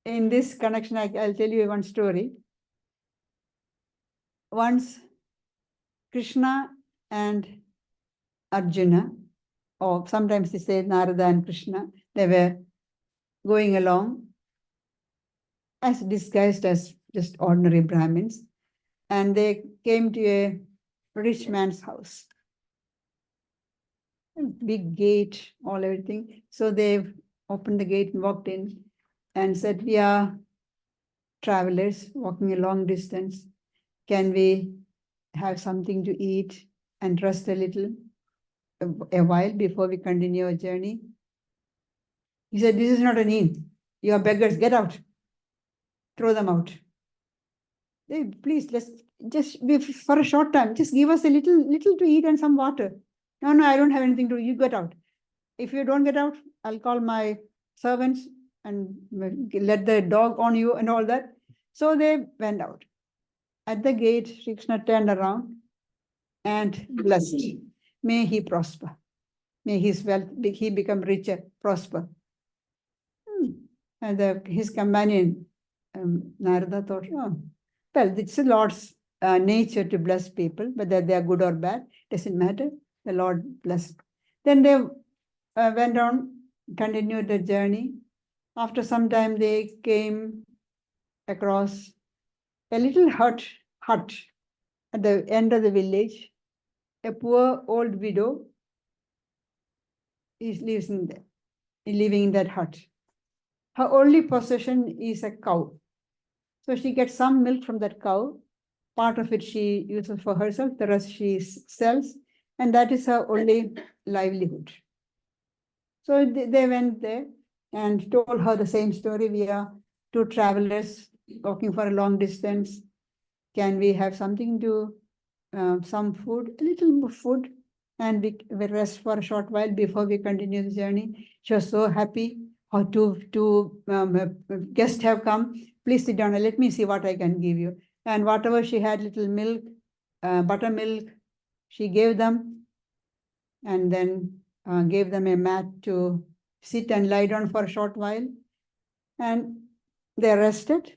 Speaker 2: In this connection, I'll tell you one story. Once Krishna and Arjuna, or sometimes they say Narada and Krishna, they were going along as disguised as just ordinary Brahmins, and they came to a rich man's house. Big gate, everything. So they opened the gate and walked in and said, we are travelers walking a long distance. Can we have something to eat and rest a little, a while before we continue our journey? He said, this is not an inn. You are beggars, get out. Throw them out. They, please, let's just for a short time, just give us a little to eat and some water. No, I don't have anything to, you get out. If you don't get out, I'll call my servants and let the dog on you and all that. So they went out. At the gate, Sri Krishna turned around and blessed. May he prosper. May his wealth, he become richer, prosper. And his companion, Narada, thought, oh, well, it's the Lord's nature to bless people, whether they are good or bad, doesn't matter. The Lord blessed. Then they went on, continued the journey. After some time, they came across a little hut at the end of the village. A poor old widow is living in that hut. Her only possession is a cow. So she gets some milk from that cow. Part of it she uses for herself, the rest she sells, and that is her only livelihood. So they went there and told her the same story. We are two travelers walking for a long distance. Can we have something to, some food, a little food, and we rest for a short while before we continue the journey? She was so happy. Her two guests have come. Please sit down and let me see what I can give you. And whatever she had, little milk, buttermilk, she gave them, and then gave them a mat to sit and lie down for a short while. And they rested.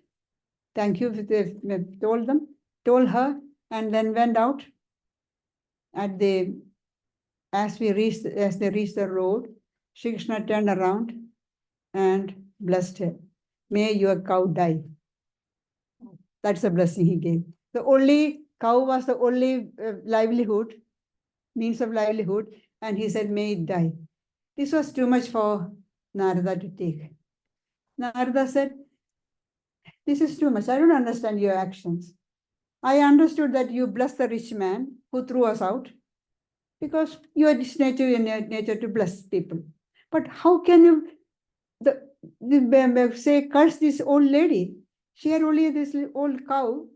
Speaker 2: Thank you, they told her, and then went out. As they reached the road, Shri Krishna turned around and blessed her. may your cow die. That's the blessing he gave. The only cow was the only livelihood, means of livelihood, and he said, may it die. This was too much for Narada to take. Narada said, this is too much. I don't understand your actions. I understood that you blessed the rich man who threw us out because you are this nature in your nature to bless people. But how can you say curse this old lady? She had only this old cow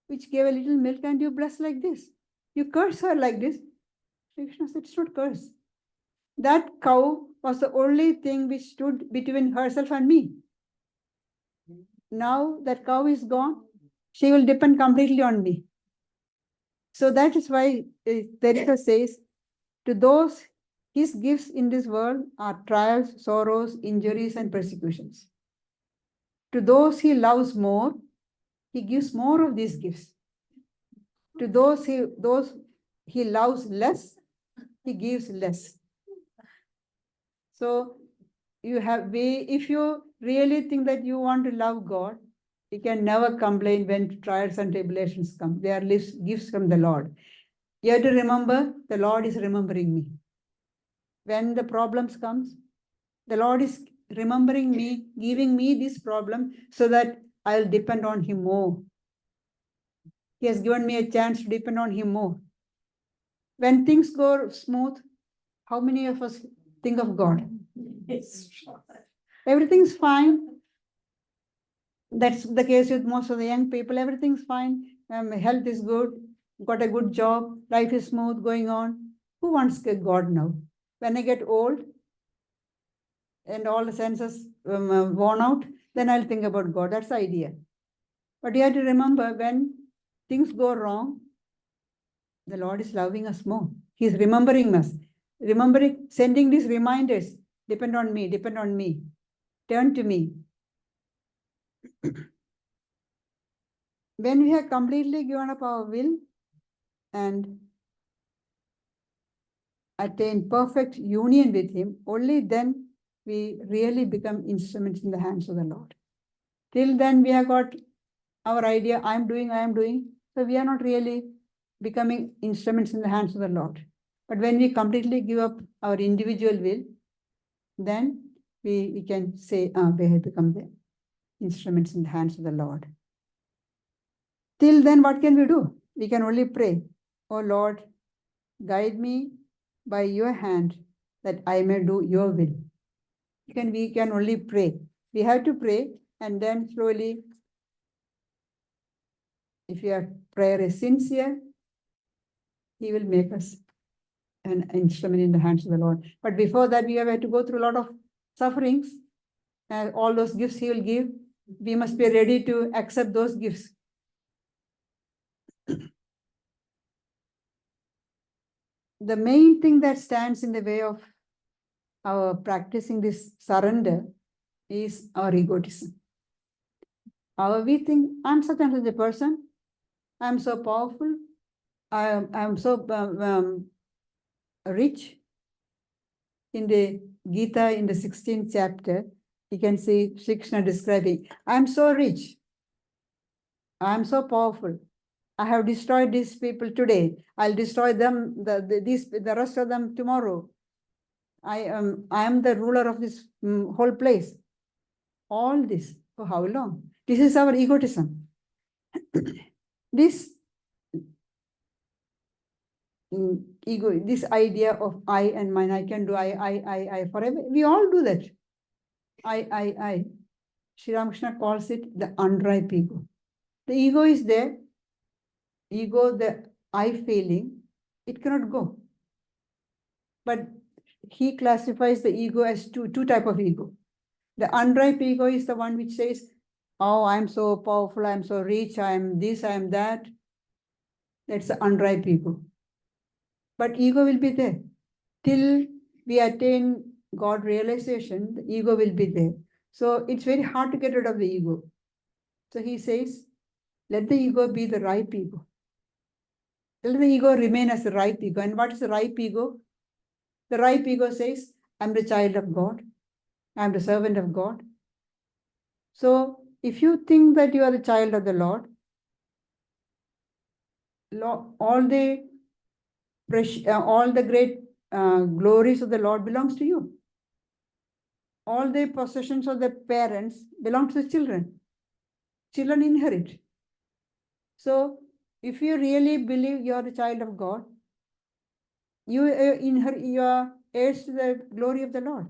Speaker 2: which gave a little milk and you bless like this. You curse her like this. Krishna said, it's not curse. That cow was the only thing which stood between herself and me. Now that cow is gone, she will depend completely on me. So that is why Teresa says, to those his gifts in this world are trials, sorrows, injuries, and persecutions. To those he loves more, he gives more of these gifts. To those he loves less, he gives less. So if you really think that you want to love God, you can never complain when trials and tribulations come. They are gifts from the Lord. You have to remember, the Lord is remembering me. When the problems comes, the Lord is remembering me, giving me this problem so that I'll depend on him more. He has given me a chance to depend on him more. When things go smooth, how many of us think of God? Everything's fine. That's the case with most of the young people. Everything's fine. Health is good. Got a good job. Life is smooth going on. Who wants God now? When I get old and all the senses worn out, then I'll think about God. That's the idea. But you have to remember, when things go wrong, the Lord is loving us more. He's remembering us. Sending these reminders. Depend on me, depend on me. Turn to me. When we have completely given up our will and attain perfect union with him, only then we really become instruments in the hands of the Lord. Till then we have got our idea, I am doing. So we are not really becoming instruments in the hands of the Lord. But when we completely give up our individual will, then we can say, we have become the instruments in the hands of the Lord. Till then, what can we do? We can only pray, oh Lord, guide me by your hand that I may do your will. We can only pray. We have to pray, and then slowly, if your prayer is sincere, he will make us an instrument in the hands of the Lord. But before that, we have to go through a lot of sufferings. All those gifts he will give, we must be ready to accept those gifts. The main thing that stands in the way of our practicing this surrender is our egotism. We think, I'm such and such a person, I'm so powerful, I'm so rich. In the Gita, in the 16th chapter, you can see Shri Krishna describing, I'm so rich, I'm so powerful, I have destroyed these people today, I'll destroy them, the rest of them tomorrow. I am the ruler of this whole place. All this, for how long? This is our egotism. This ego, this idea of I and mine, I can do I forever. We all do that. I. Sri Ramakrishna calls it the unripe ego. The ego is there. Ego, the I feeling, it cannot go. But he classifies the ego as two type of ego. The unripe ego is the one which says, oh, I'm so powerful, I'm so rich, I'm this, I'm that. That's the unripe ego. But ego will be there. Till we attain God realization, the ego will be there. So it's very hard to get rid of the ego. So he says, let the ego be the ripe ego. Let the ego remain as the ripe ego. And what is the ripe ego? The ripe ego says, I'm the child of God. I'm the servant of God. So if you think that you are the child of the Lord, all the great glories of the Lord belongs to you. All the possessions of the parents belong to the children. Children inherit. So if you really believe you are the child of God, you inherit, you are heirs to the glory of the Lord.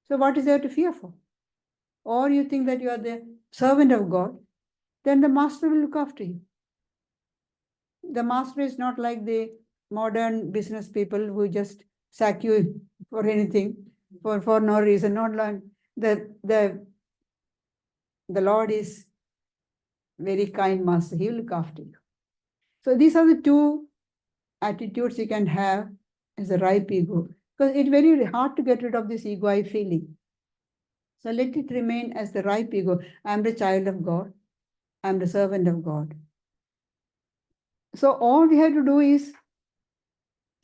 Speaker 2: So what is there to fear for? Or you think that you are the servant of God, then the master will look after you. The master is not like the modern business people who just sack you for anything, for no reason. Not like the Lord is very kind master. He will look after you. So these are the two attitudes you can have as a ripe ego. Because it's very hard to get rid of this ego I feeling. So let it remain as the ripe ego. I am the child of God. I am the servant of God. So all we have to do is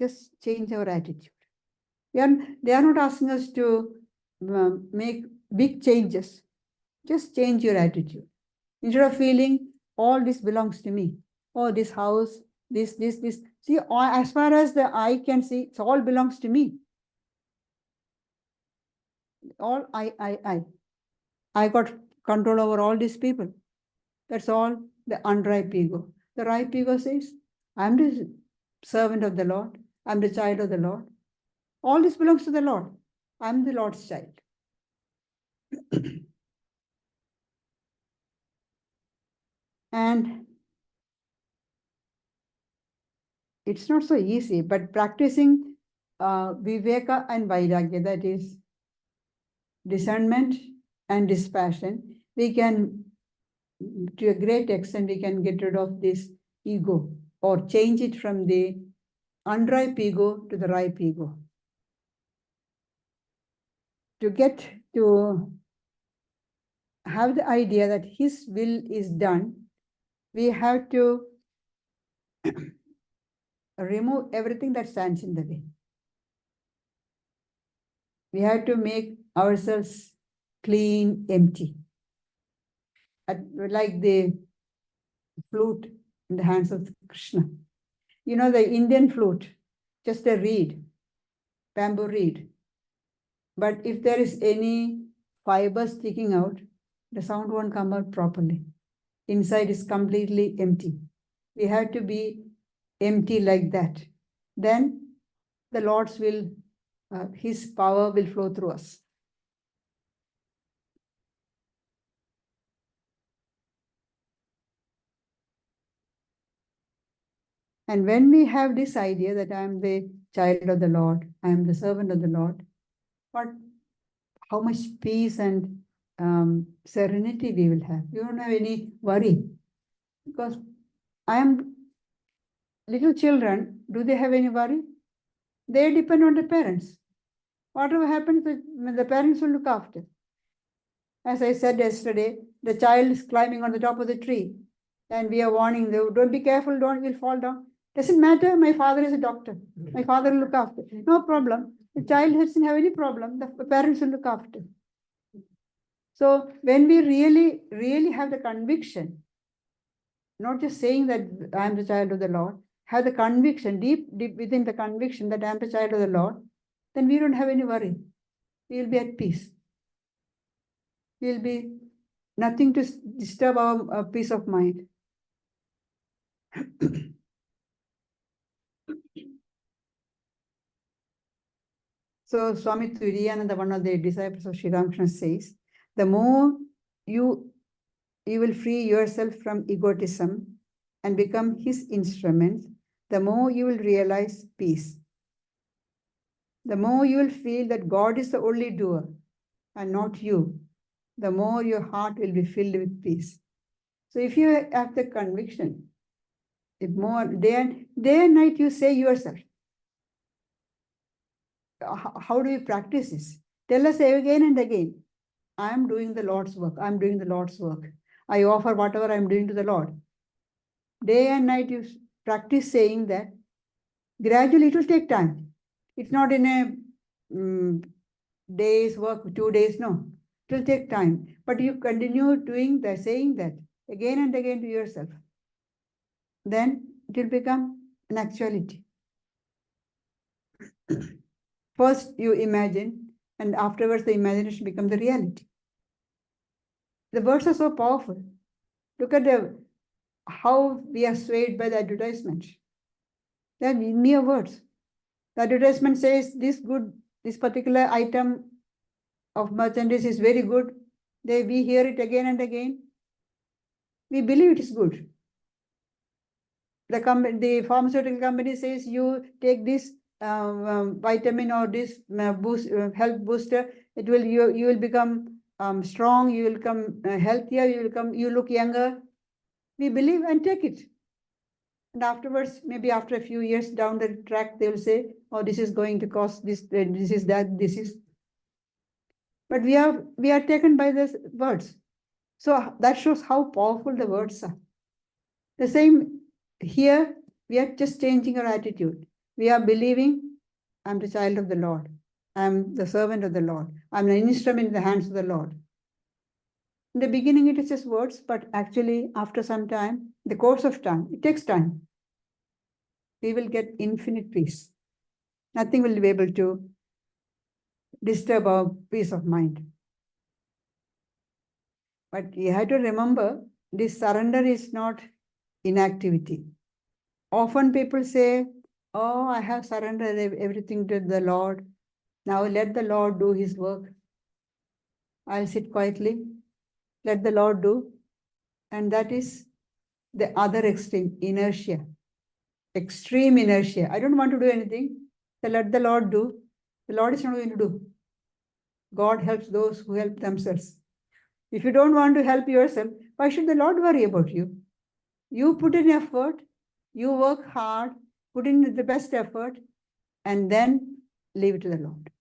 Speaker 2: just change our attitude. They are not asking us to make big changes. Just change your attitude. Instead of feeling all this belongs to me. Oh, this house, this. See, as far as the eye can see, it all belongs to me. All I. I got control over all these people. That's all the unripe ego. The ripe ego says, I'm the servant of the Lord. I'm the child of the Lord. All this belongs to the Lord. I'm the Lord's child. And it's not so easy, but practicing viveka and vairagya, that is discernment and dispassion, we can, to a great extent, we can get rid of this ego or change it from the unripe ego to the ripe ego. To get to have the idea that His will is done, we have to remove everything that stands in the way. We have to make ourselves clean, empty. Like the flute in the hands of Krishna. You know, the Indian flute, just a reed, bamboo reed. But if there is any fiber sticking out, the sound won't come out properly. Inside is completely empty. We have to be empty like that. Then the Lord's will, His power will flow through us. And when we have this idea that I am the child of the Lord, I am the servant of the Lord, how much peace and serenity we will have. You don't have any worry. Because I am little children, do they have any worry? They depend on the parents. Whatever happens, the parents will look after. As I said yesterday, the child is climbing on the top of the tree, and we are warning them, don't be careful, you'll fall down. Doesn't matter, my father is a doctor. My father will look after. No problem. The child doesn't have any problem. The parents will look after. So when we really, really have the conviction, not just saying that I am the child of the Lord, have the conviction, deep within the conviction that I am the child of the Lord, then we don't have any worry. We will be at peace. We will be nothing to disturb our peace of mind. So Swami Turiyananda, one of the disciples of Sri Ramakrishna, says, the more you will free yourself from egotism and become his instrument, the more you will realize peace. The more you will feel that God is the only doer and not you, the more your heart will be filled with peace. So if you have the conviction, if more day and night you say yourself, how do you practice this? Tell us again and again, I am doing the Lord's work. I am doing the Lord's work. I offer whatever I am doing to the Lord. Day and night you practice saying that. Gradually it will take time. It's not in a day's work, 2 days, no. It will take time, but you continue doing that, saying that again and again to yourself. Then it will become an actuality. First you imagine, and afterwards the imagination becomes the reality. The words are so powerful. Look at how we are swayed by the advertisement. They are mere words. The advertisement says this particular item of merchandise is very good. We hear it again and again. We believe it is good. The pharmaceutical company says you take this vitamin or this health booster. You will become strong. You will become healthier. You look younger. We believe and take it. And afterwards, maybe after a few years down the track, they will say, "Oh, this is going to cost this. This is that. This is." But we are taken by the words. So that shows how powerful the words are. The same here, we are just changing our attitude. We are believing, I'm the child of the Lord. I'm the servant of the Lord. I'm an instrument in the hands of the Lord. In the beginning, it is just words, but actually, after some time, the course of time, it takes time. We will get infinite peace. Nothing will be able to disturb our peace of mind. But you have to remember, this surrender is not inactivity. Often people say, "Oh, I have surrendered everything to the Lord. Now let the Lord do his work. I'll sit quietly. Let the Lord do." And that is the other extreme, inertia. Extreme inertia. I don't want to do anything. So let the Lord do. The Lord is not going to do. God helps those who help themselves. If you don't want to help yourself, why should the Lord worry about you? You put in effort, you work hard, put in the best effort, and then leave it to the Lord.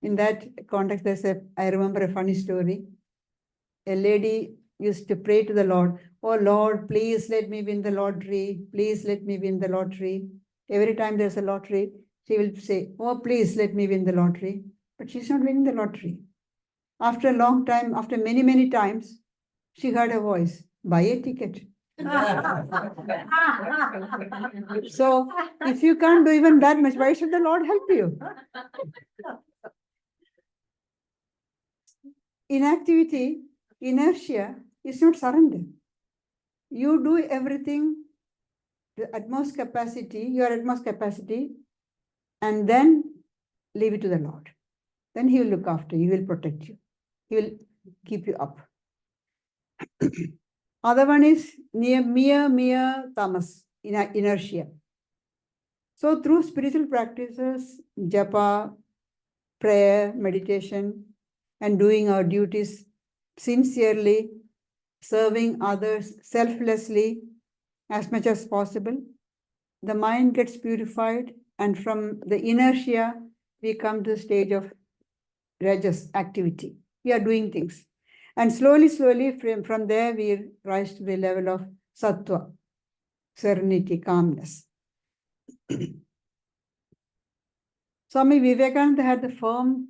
Speaker 2: In that context, I remember a funny story. A lady used to pray to the Lord, "Oh Lord, please let me win the lottery. Please let me win the lottery." Every time there's a lottery, she will say, "Oh, please let me win the lottery." But she's not winning the lottery. After a long time, after many, many times, she heard a voice, "Buy a ticket." So if you can't do even that much, why should the Lord help you? Inactivity, inertia is not surrender. You do everything, your utmost capacity, and then leave it to the Lord. Then he will look after you, he will protect you. He will keep you up. Other one is mere tamas, inertia. So through spiritual practices, japa, prayer, meditation, and doing our duties sincerely, serving others selflessly as much as possible, the mind gets purified, and from the inertia, we come to the stage of rajas, activity. We are doing things. And slowly, from there, we rise to the level of sattva, serenity, calmness. Swami Vivekananda had the firm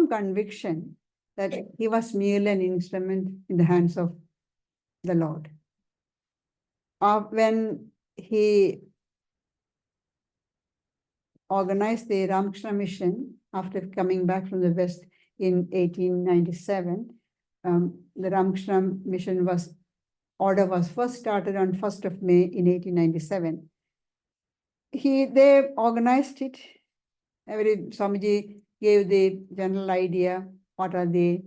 Speaker 2: conviction that he was merely an instrument in the hands of the Lord. When he organized the Ramakrishna mission after coming back from the West in 1897, the Ramakrishna mission order was first started on 1st of May in 1897. They organized it. Swamiji gave the general idea, what are the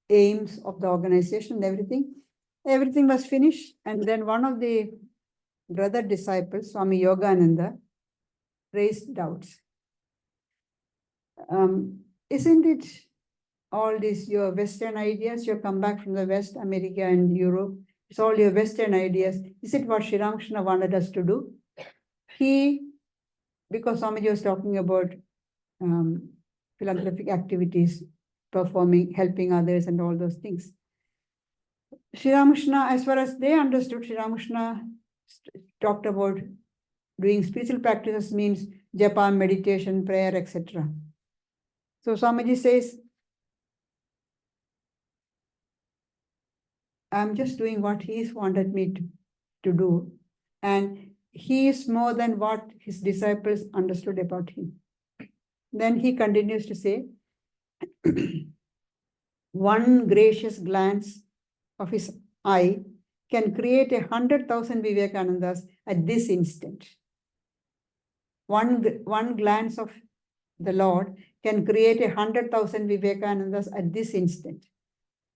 Speaker 2: aims of the organization and everything. Everything was finished. And then one of the brother disciples, Swami Yogananda, raised doubts. Isn't it all these your Western ideas? You come back from the West, America and Europe. It's all your Western ideas. Is it what Sri Ramakrishna wanted us to do? Because Swamiji was talking about philanthropic activities, performing, helping others and all those things. Sri Ramakrishna, as far as they understood, Sri Ramakrishna talked about doing spiritual practices means japa, meditation, prayer, etc. So Swamiji says, I'm just doing what he's wanted me to do. And he is more than what his disciples understood about him. Then he continues to say, one gracious glance of his eye can create 100,000 Vivekanandas at this instant. One glance of the Lord can create 100,000 Vivekanandas at this instant.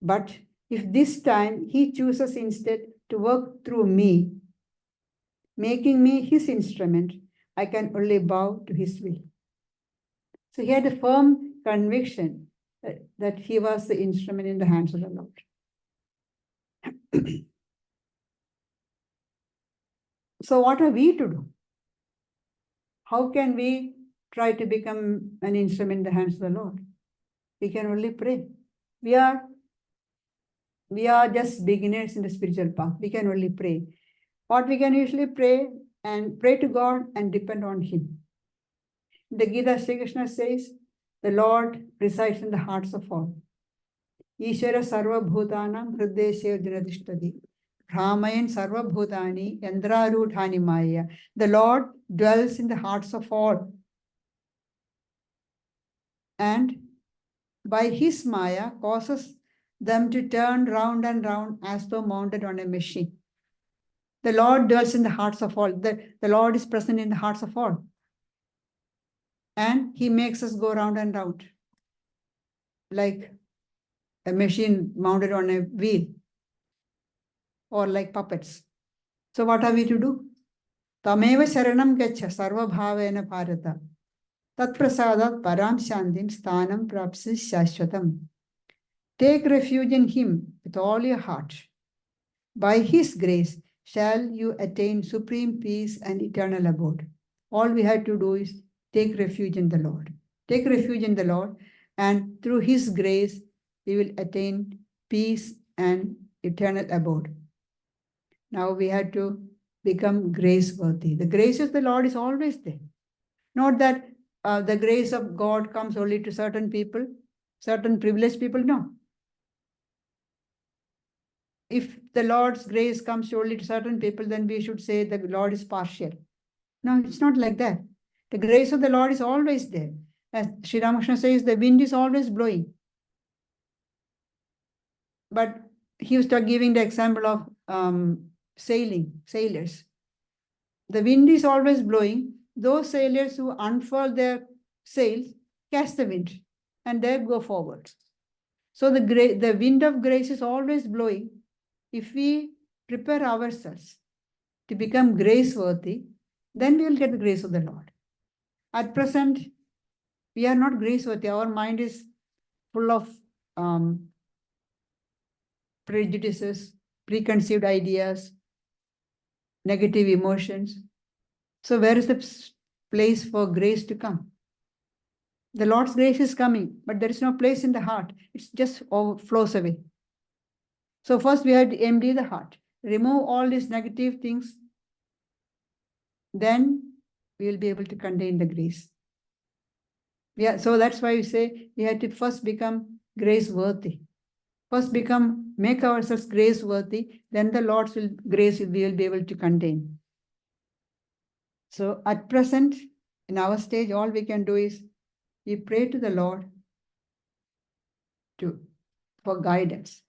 Speaker 2: But if this time he chooses instead to work through me, making me his instrument, I can only bow to his will. So he had a firm conviction that he was the instrument in the hands of the Lord. So what are we to do? How can we try to become an instrument in the hands of the Lord? We can only pray. We are just beginners in the spiritual path. We can only pray. What we can usually pray to God and depend on Him. The Gita, Sri Krishna says, the Lord resides in the hearts of all. Ishvara sarva bhutanam hridesya dinadishtadi. Brahmayan sarva bhutani yandrarudhani maya. The Lord dwells in the hearts of all. And by his maya causes them to turn round and round as though mounted on a machine. The Lord dwells in the hearts of all. The Lord is present in the hearts of all. And he makes us go round and round like a machine mounted on a wheel or like puppets. So what are we to do? Tameva sharanam gacha sarva bhavena bharata. Tat prasadat param shantim sthanam prapsi shashwatam. Take refuge in him with all your heart. By his grace shall you attain supreme peace and eternal abode. All we have to do is take refuge in the Lord. Take refuge in the Lord, and through his grace we will attain peace and eternal abode. Now we have to become grace-worthy. The grace of the Lord is always there. Not that the grace of God comes only to certain people, certain privileged people, no. If the Lord's grace comes only to certain people, then we should say that the Lord is partial. No, it's not like that. The grace of the Lord is always there. As Sri Ramakrishna says, the wind is always blowing. But he was giving the example of sailors. The wind is always blowing. Those sailors who unfurl their sails catch the wind and they go forward. So the wind of grace is always blowing. If we prepare ourselves to become grace-worthy, then we will get the grace of the Lord. At present, we are not grace-worthy. Our mind is full of prejudices, preconceived ideas, negative emotions. So where is the place for grace to come? The Lord's grace is coming, but there is no place in the heart. It just flows away. So first we have to empty the heart, remove all these negative things, then we will be able to contain the grace. So that's why we say we have to first become grace-worthy. First make ourselves grace-worthy, then the Lord's grace we will be able to contain. So at present, in our stage, all we can do is we pray to the Lord for guidance.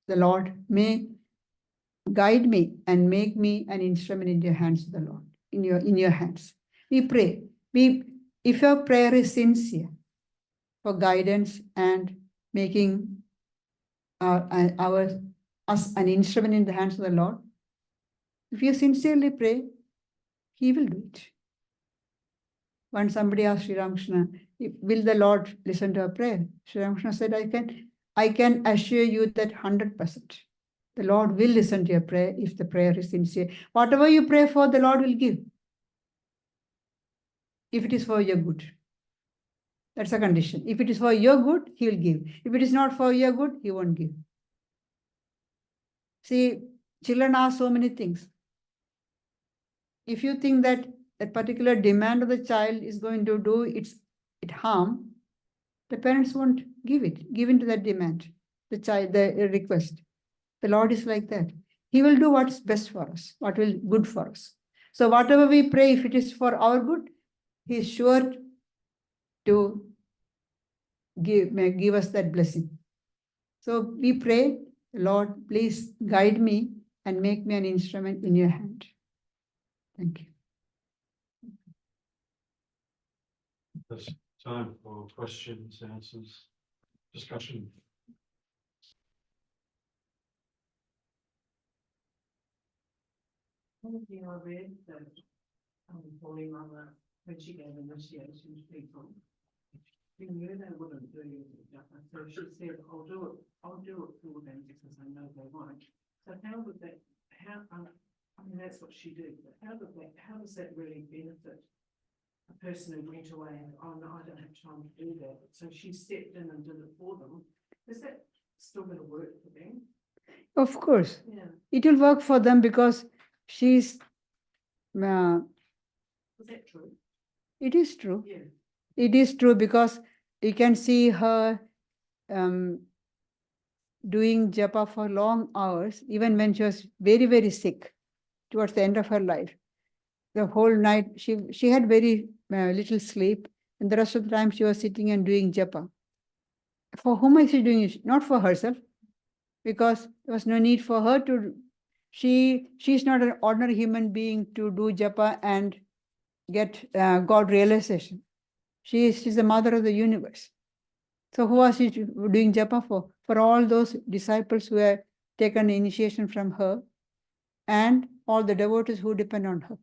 Speaker 2: The Lord may guide me and make me an instrument in your hands of the Lord, in your hands. We pray. If your prayer is sincere for guidance and making us an instrument in the hands of the Lord, if you sincerely pray, he will do it. When somebody asked Sri Ramakrishna, will the Lord listen to our prayer? Sri Ramakrishna said, I can assure you that 100%. The Lord will listen to your prayer if the prayer is sincere. Whatever you pray for, the Lord will give. If it is for your good. That's a condition. If it is for your good, he will give. If it is not for your good, he won't give. See, children ask so many things. If you think that a particular demand of the child is going to do it harm, the parents won't give in to that demand, the child, the request. The Lord is like that. He will do what's best for us, what will good for us. So whatever we pray, if it is for our good, He is sure to give us that blessing. So we pray, Lord, please guide me and make me an instrument in your hand. Thank you.
Speaker 1: There's time for questions, answers, discussion.
Speaker 4: One thing I read that Holy Mother, when she gave initiation to people, she knew they wouldn't do it. So she said, I'll do it for them because I know they won't. So how would that, I mean, that's what she did, but how does that really benefit a person who went away and, oh no, I don't have time to do that. So she stepped in and did it for them. Is that still going to work for them?
Speaker 2: Of course,
Speaker 4: Yeah.
Speaker 2: it will work for them because she's,
Speaker 4: Is that true?
Speaker 2: it is true.
Speaker 4: Yeah.
Speaker 2: It is true because you can see her doing japa for long hours, even when she was very, very sick towards the end of her life. The whole night, she had very little sleep, and the rest of the time she was sitting and doing japa. For whom is she doing it? Not for herself, because there was no need for her to. She's not an ordinary human being to do japa and get God realization. She's the mother of the universe. So who was she doing japa for? For all those disciples who had taken initiation from her and all the devotees who depend on her.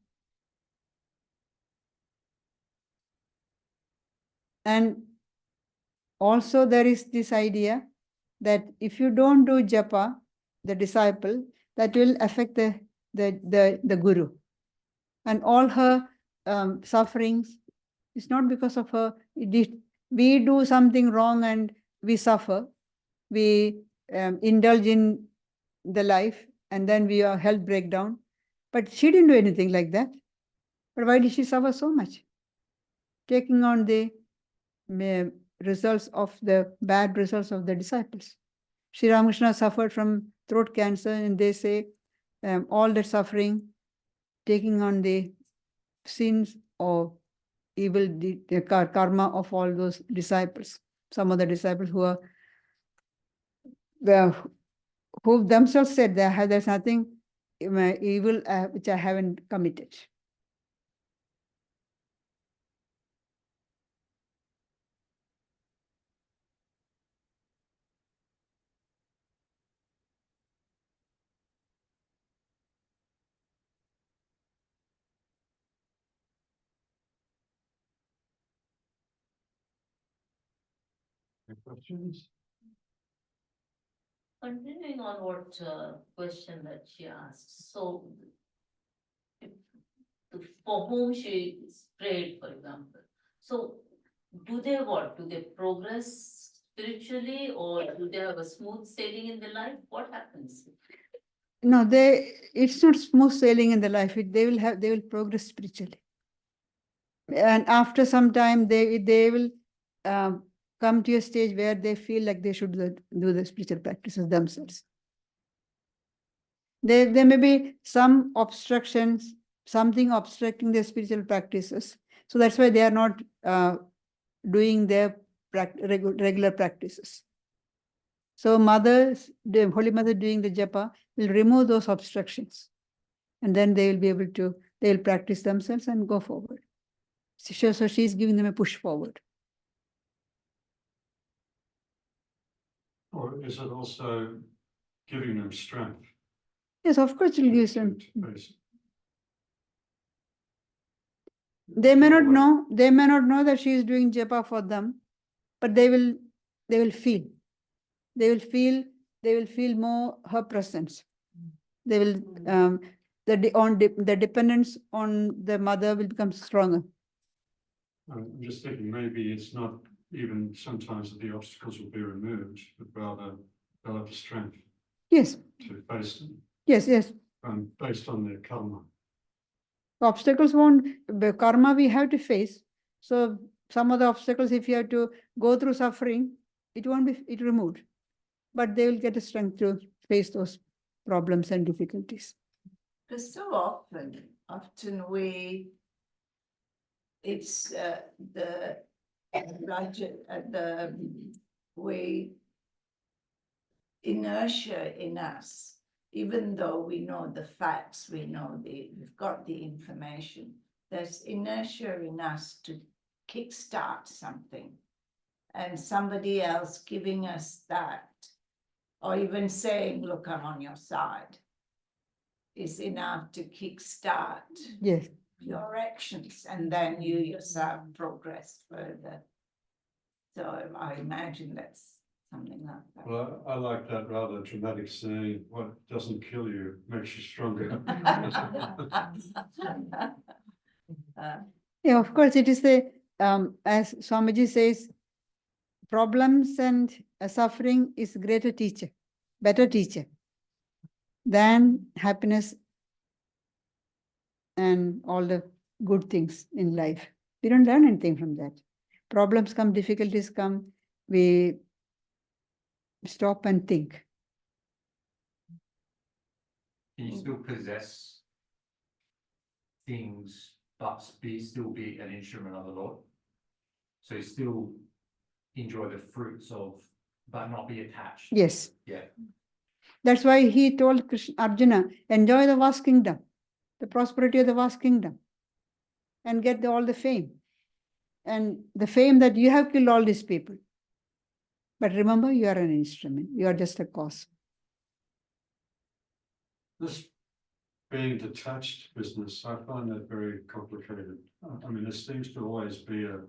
Speaker 2: And also there is this idea that if you don't do japa, the disciple, that will affect the guru. And all her sufferings is not because of her. We do something wrong and we suffer. We indulge in the life and then we are health breakdown. But she didn't do anything like that. But why did she suffer so much? Taking on the results of the bad results of the disciples. Sri Ramakrishna suffered from throat cancer, and they say all that suffering, taking on the sins or evil, the karma of all those disciples. Some of the disciples who themselves said there's nothing evil which I haven't committed.
Speaker 1: Any questions?
Speaker 3: Continuing on what question that she asked, so for whom she prayed, for example, so do they what? Do they progress spiritually or do they have a smooth sailing in their life? What happens?
Speaker 2: No, it's not smooth sailing in the life. They will progress spiritually. And after some time, they will come to a stage where they feel like they should do the spiritual practices themselves. There may be some obstructions, something obstructing their spiritual practices. So that's why they are not doing their regular practices. So the Holy Mother doing the japa will remove those obstructions. And then they will be able to, they'll practice themselves and go forward. So she's giving them a push forward.
Speaker 1: Or is it also giving them strength?
Speaker 2: Yes, of course, it will give them.
Speaker 1: to face?
Speaker 2: They may not know that she is doing japa for them, but they will feel. They will feel more her presence. They will the dependence on the mother will become stronger.
Speaker 1: I'm just thinking maybe it's not even sometimes that the obstacles will be removed, but rather they'll have the strength
Speaker 2: Yes,
Speaker 1: to face them
Speaker 2: yes.
Speaker 1: based on their karma.
Speaker 2: Obstacles won't, the karma we have to face. So some of the obstacles, if you have to go through suffering, it won't be it removed. But they will get the strength to face those problems and difficulties.
Speaker 5: Because so often it's the way inertia in us, even though we know the facts, we've got the information, there's inertia in us to kickstart something. And somebody else giving us that, or even saying, look, I'm on your side, is enough to kickstart
Speaker 2: Yes.
Speaker 5: your actions, and then you yourself progress further. So I imagine that's something like that.
Speaker 1: Well, I like that rather dramatic saying, what doesn't kill you makes you stronger.
Speaker 2: Yeah, of course, it is as Swamiji says, problems and suffering is greater teacher, better teacher than happiness and all the good things in life. We don't learn anything from that. Problems come, difficulties come, we stop and think.
Speaker 6: Can you still possess things, but still be an instrument of the Lord? So you still enjoy the fruits of, but not be attached.
Speaker 2: Yes.
Speaker 6: Yeah.
Speaker 2: That's why he told Arjuna, enjoy the vast kingdom, the prosperity of the vast kingdom, and get all the fame. And the fame that you have killed all these people. But remember, you are an instrument. You are just a cause.
Speaker 1: This being detached business, I find that very complicated. I mean, there seems to always be a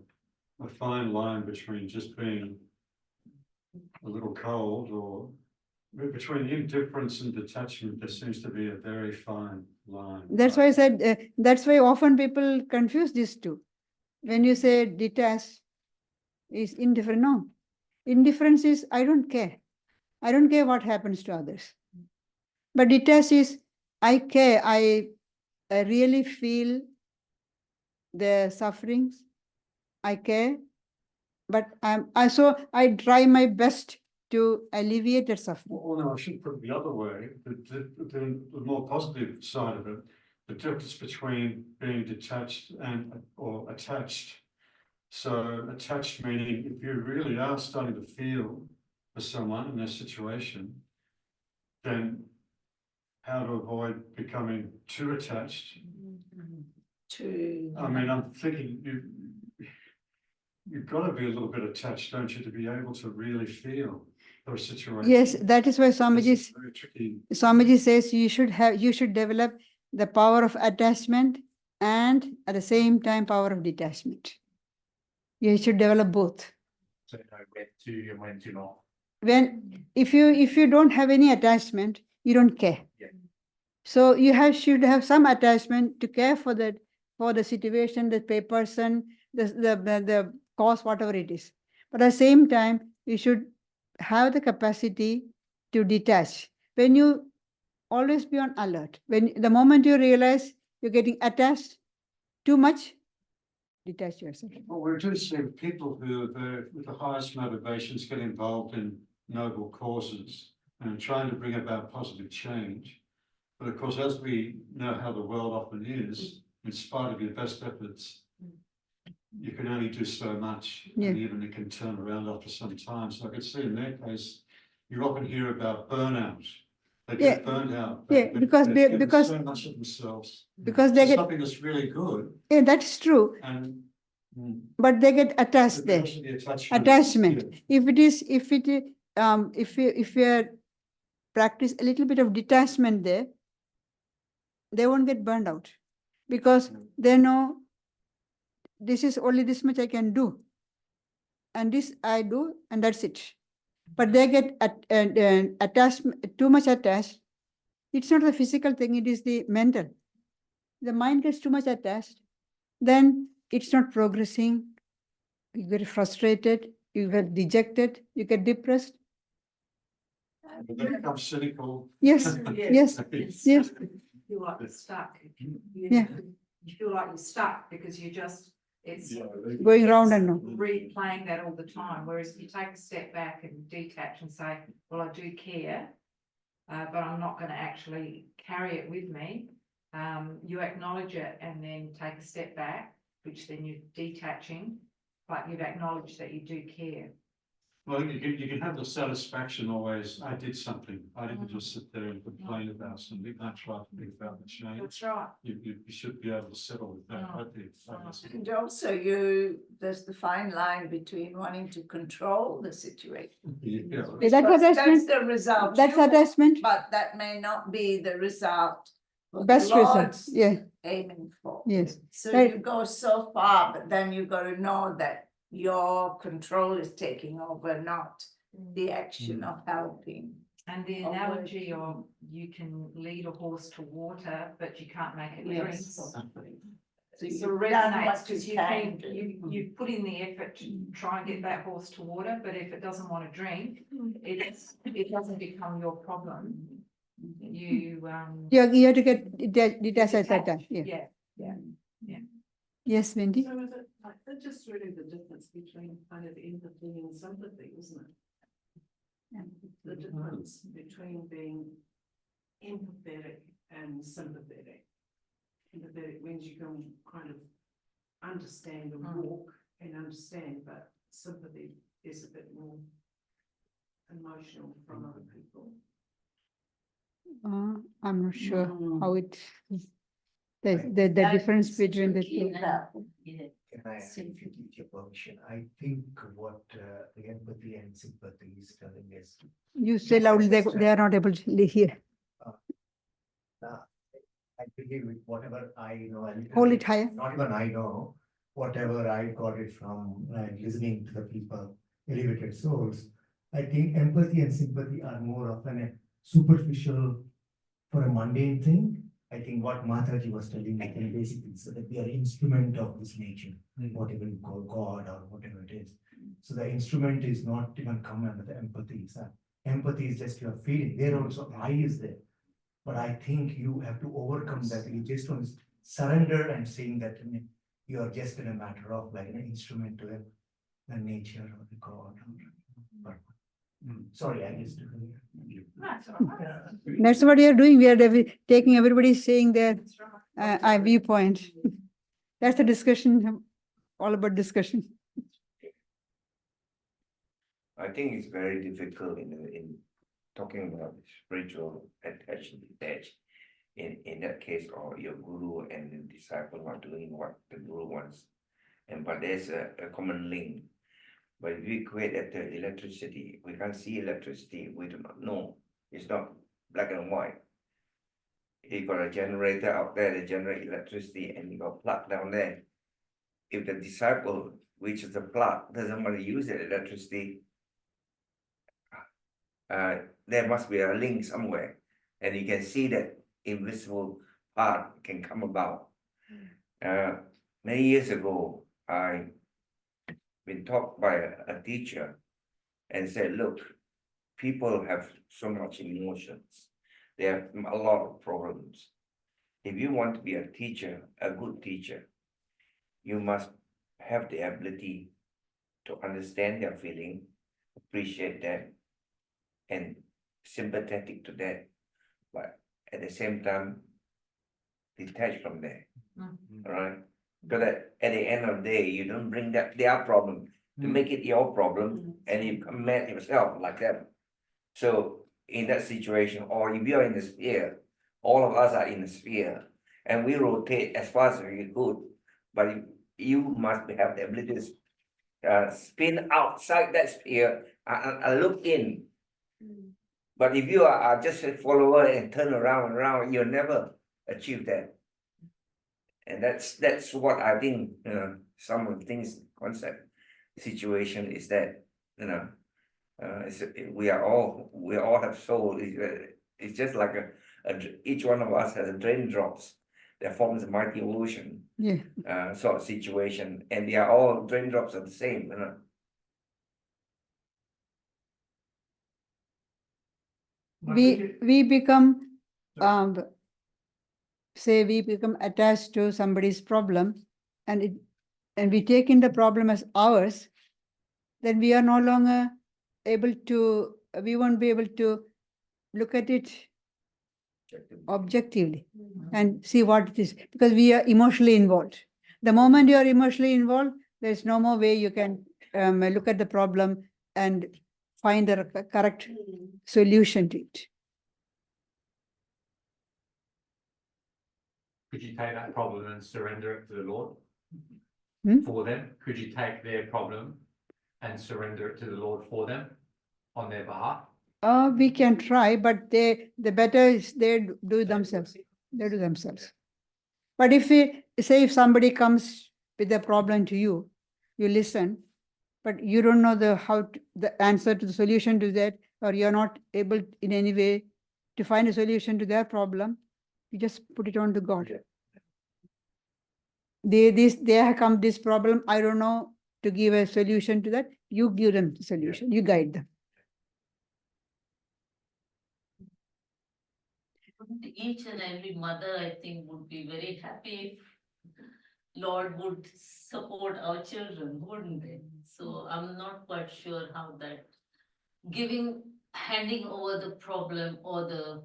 Speaker 1: fine line between just being a little cold, or between indifference and detachment, there seems to be a very fine line.
Speaker 2: That's why I said, that's why often people confuse these two. When you say detached is indifferent, no. Indifference is, I don't care. I don't care what happens to others. But detached is, I care. I really feel the sufferings. I care. But I try my best to alleviate that suffering.
Speaker 1: Well, no, I should put it the other way, the more positive side of it, the difference between being detached or attached. So attached meaning if you really are starting to feel for someone in their situation, then how to avoid becoming too attached. I mean, I'm thinking you've got to be a little bit attached, don't you, to be able to really feel those situations.
Speaker 2: Yes, that is why
Speaker 1: This
Speaker 2: Swamiji
Speaker 1: is very tricky.
Speaker 2: says you should develop the power of attachment and at the same time power of detachment. You should develop both.
Speaker 6: So you know when to and when to not.
Speaker 2: If you don't have any attachment, you don't care.
Speaker 6: Yeah.
Speaker 2: So you should have some attachment to care for the situation, the person, the cause, whatever it is. But at the same time, you should have the capacity to detach. When you always be on alert, when the moment you realize you're getting attached too much, detach yourself.
Speaker 1: Well, we do see people who are with the highest motivations get involved in noble causes and trying to bring about positive change. But of course, as we know how the world often is, in spite of your best efforts, you can only do so much, and even it can turn around after some time. So I could see in their case, you often hear about burnout. They get burned out.
Speaker 2: Because
Speaker 1: so much of themselves.
Speaker 2: Because they get
Speaker 1: something that's really good.
Speaker 2: Yeah, that's true.
Speaker 1: And
Speaker 2: but they get attached there. Attachment.
Speaker 1: Yeah.
Speaker 2: If you practice a little bit of detachment there, they won't get burned out because they know this is only this much I can do, and this I do, and that's it. But they get attached, too much attached. It's not the physical thing; it is the mental. The mind gets too much attached, then it's not progressing. You get frustrated, you get dejected, you get depressed.
Speaker 1: They become cynical.
Speaker 2: Yes, yes,
Speaker 4: You feel like you're stuck.
Speaker 2: Yeah.
Speaker 4: You feel like you're stuck because you're just
Speaker 7: It's
Speaker 2: Going round and round.
Speaker 7: replaying that all the time, whereas if you take a step back and detach and say, well, I do care, but I'm not going to actually carry it with me. You acknowledge it and then take a step back, which then you're detaching, but you've acknowledged that you do care.
Speaker 1: Well, you can have the satisfaction always, I did something, I didn't just sit there and complain about something, I tried to think about the change.
Speaker 7: That's right.
Speaker 1: You should be able to settle with that, I think.
Speaker 5: And also there's the fine line between wanting to control the situation.
Speaker 1: Yeah.
Speaker 2: Is that
Speaker 5: Because
Speaker 2: attachment?
Speaker 5: That's the result.
Speaker 2: That's
Speaker 5: you want,
Speaker 2: attachment,
Speaker 5: But that may not be the result. what the
Speaker 2: best result,
Speaker 5: Lord's
Speaker 2: yeah,
Speaker 5: Aiming for.
Speaker 2: yes.
Speaker 5: So
Speaker 2: Right.
Speaker 5: you go so far, but then you got to know that your control is taking over, not the action of helping.
Speaker 7: And the
Speaker 5: Or
Speaker 7: analogy
Speaker 5: working.
Speaker 7: of you can lead a horse to water, but you can't make it drink.
Speaker 5: Yes. So
Speaker 7: Sort
Speaker 5: you've
Speaker 7: of
Speaker 5: done
Speaker 7: resonates
Speaker 5: what
Speaker 7: because
Speaker 5: you
Speaker 7: you
Speaker 5: can
Speaker 7: think
Speaker 5: do.
Speaker 7: you put in the effort to try and get that horse to water, but if it doesn't want to drink, it doesn't become your problem. You
Speaker 2: You have to get detached at that time, yeah.
Speaker 7: yeah.
Speaker 2: Yes, Wendy?
Speaker 4: So is it like, that's just really the difference between kind of empathy and sympathy, isn't it? The difference between being empathetic and sympathetic. Empathetic means you can kind of understand and walk and understand, but sympathy is a bit more emotional from other people.
Speaker 2: I'm not sure how it, the
Speaker 5: That
Speaker 2: difference
Speaker 5: is
Speaker 2: between the
Speaker 5: tricky,
Speaker 2: two.
Speaker 5: that-
Speaker 3: Yeah.
Speaker 8: Can I, if you give your permission, I think what the empathy and sympathy is telling us.
Speaker 2: You say loudly, they are not able to hear.
Speaker 8: I believe with whatever I know. and
Speaker 2: Hold it higher.
Speaker 8: Not even I know, whatever I got it from listening to the people, elevated souls. I think empathy and sympathy are more often a superficial for a mundane thing. I think what Mataji was telling, I think basically, so that we are instrument of this nature, whatever you call God or whatever it is. So the instrument is not even come under the empathy. So empathy is just your feeling. There also I is there. But I think you have to overcome that. You just want to surrender and saying that you are just in a matter of like an instrument to the nature or the God. Sorry, I used to.
Speaker 7: That's all right.
Speaker 2: That's what you're doing. We are taking everybody saying their
Speaker 7: That's right.
Speaker 2: viewpoint. That's the discussion, all about discussion.
Speaker 9: I think it's very difficult in talking about spiritual attachment detached. In that case, or your guru and the disciple are doing what the guru wants. But there's a common link. But if we create that electricity, we can't see electricity, we do not know. It's not black and white. You got a generator out there that generate electricity and you got a plug down there. If the disciple, which is the plug, doesn't want to use the electricity, there must be a link somewhere. And you can see that invisible part can come about. Many years ago, I been taught by a teacher and said, look, people have so much emotions. They have a lot of problems. If you want to be a teacher, a good teacher, you must have the ability to understand their feeling, appreciate that, and sympathetic to that, but at the same time, detach from that. All right? Because at the end of the day, you don't bring that their problem to make it your problem, and you commit yourself like that. So in that situation, or if you're in the sphere, all of us are in the sphere, and we rotate as fast as we could, but you must have the ability to spin outside that sphere and look in. But if you are just a follower and turn around and around, you'll never achieve that. And that's what I think, some of the things, concept, situation is that, we all have soul. It's just like each one of us has a drain drops that forms a mighty ocean.
Speaker 2: Yeah.
Speaker 9: Sort of situation, and they are all drain drops are the same,
Speaker 2: We become, say we become attached to somebody's problem and and we take in the problem as ours, then we are no longer able to, we won't be able to look at it objectively and see what it is, because we are emotionally involved. The moment you are emotionally involved, there's no more way you can look at the problem and find the correct solution to it.
Speaker 6: Could you take that problem and surrender it to the Lord?
Speaker 2: Hmm?
Speaker 6: For them? Could you take their problem and surrender it to the Lord for them on their behalf?
Speaker 2: We can try, but the better is they do themselves. They do themselves. But if we say if somebody comes with a problem to you, you listen, but you don't know the answer to the solution to that, or you're not able in any way to find a solution to their problem, you just put it on to God. They have come this problem, I don't know to give a solution to that. You give them the solution, you guide them.
Speaker 3: Each and every mother, I think, would be very happy if Lord would support our children, wouldn't they? So I'm not quite sure how that handing over the problem or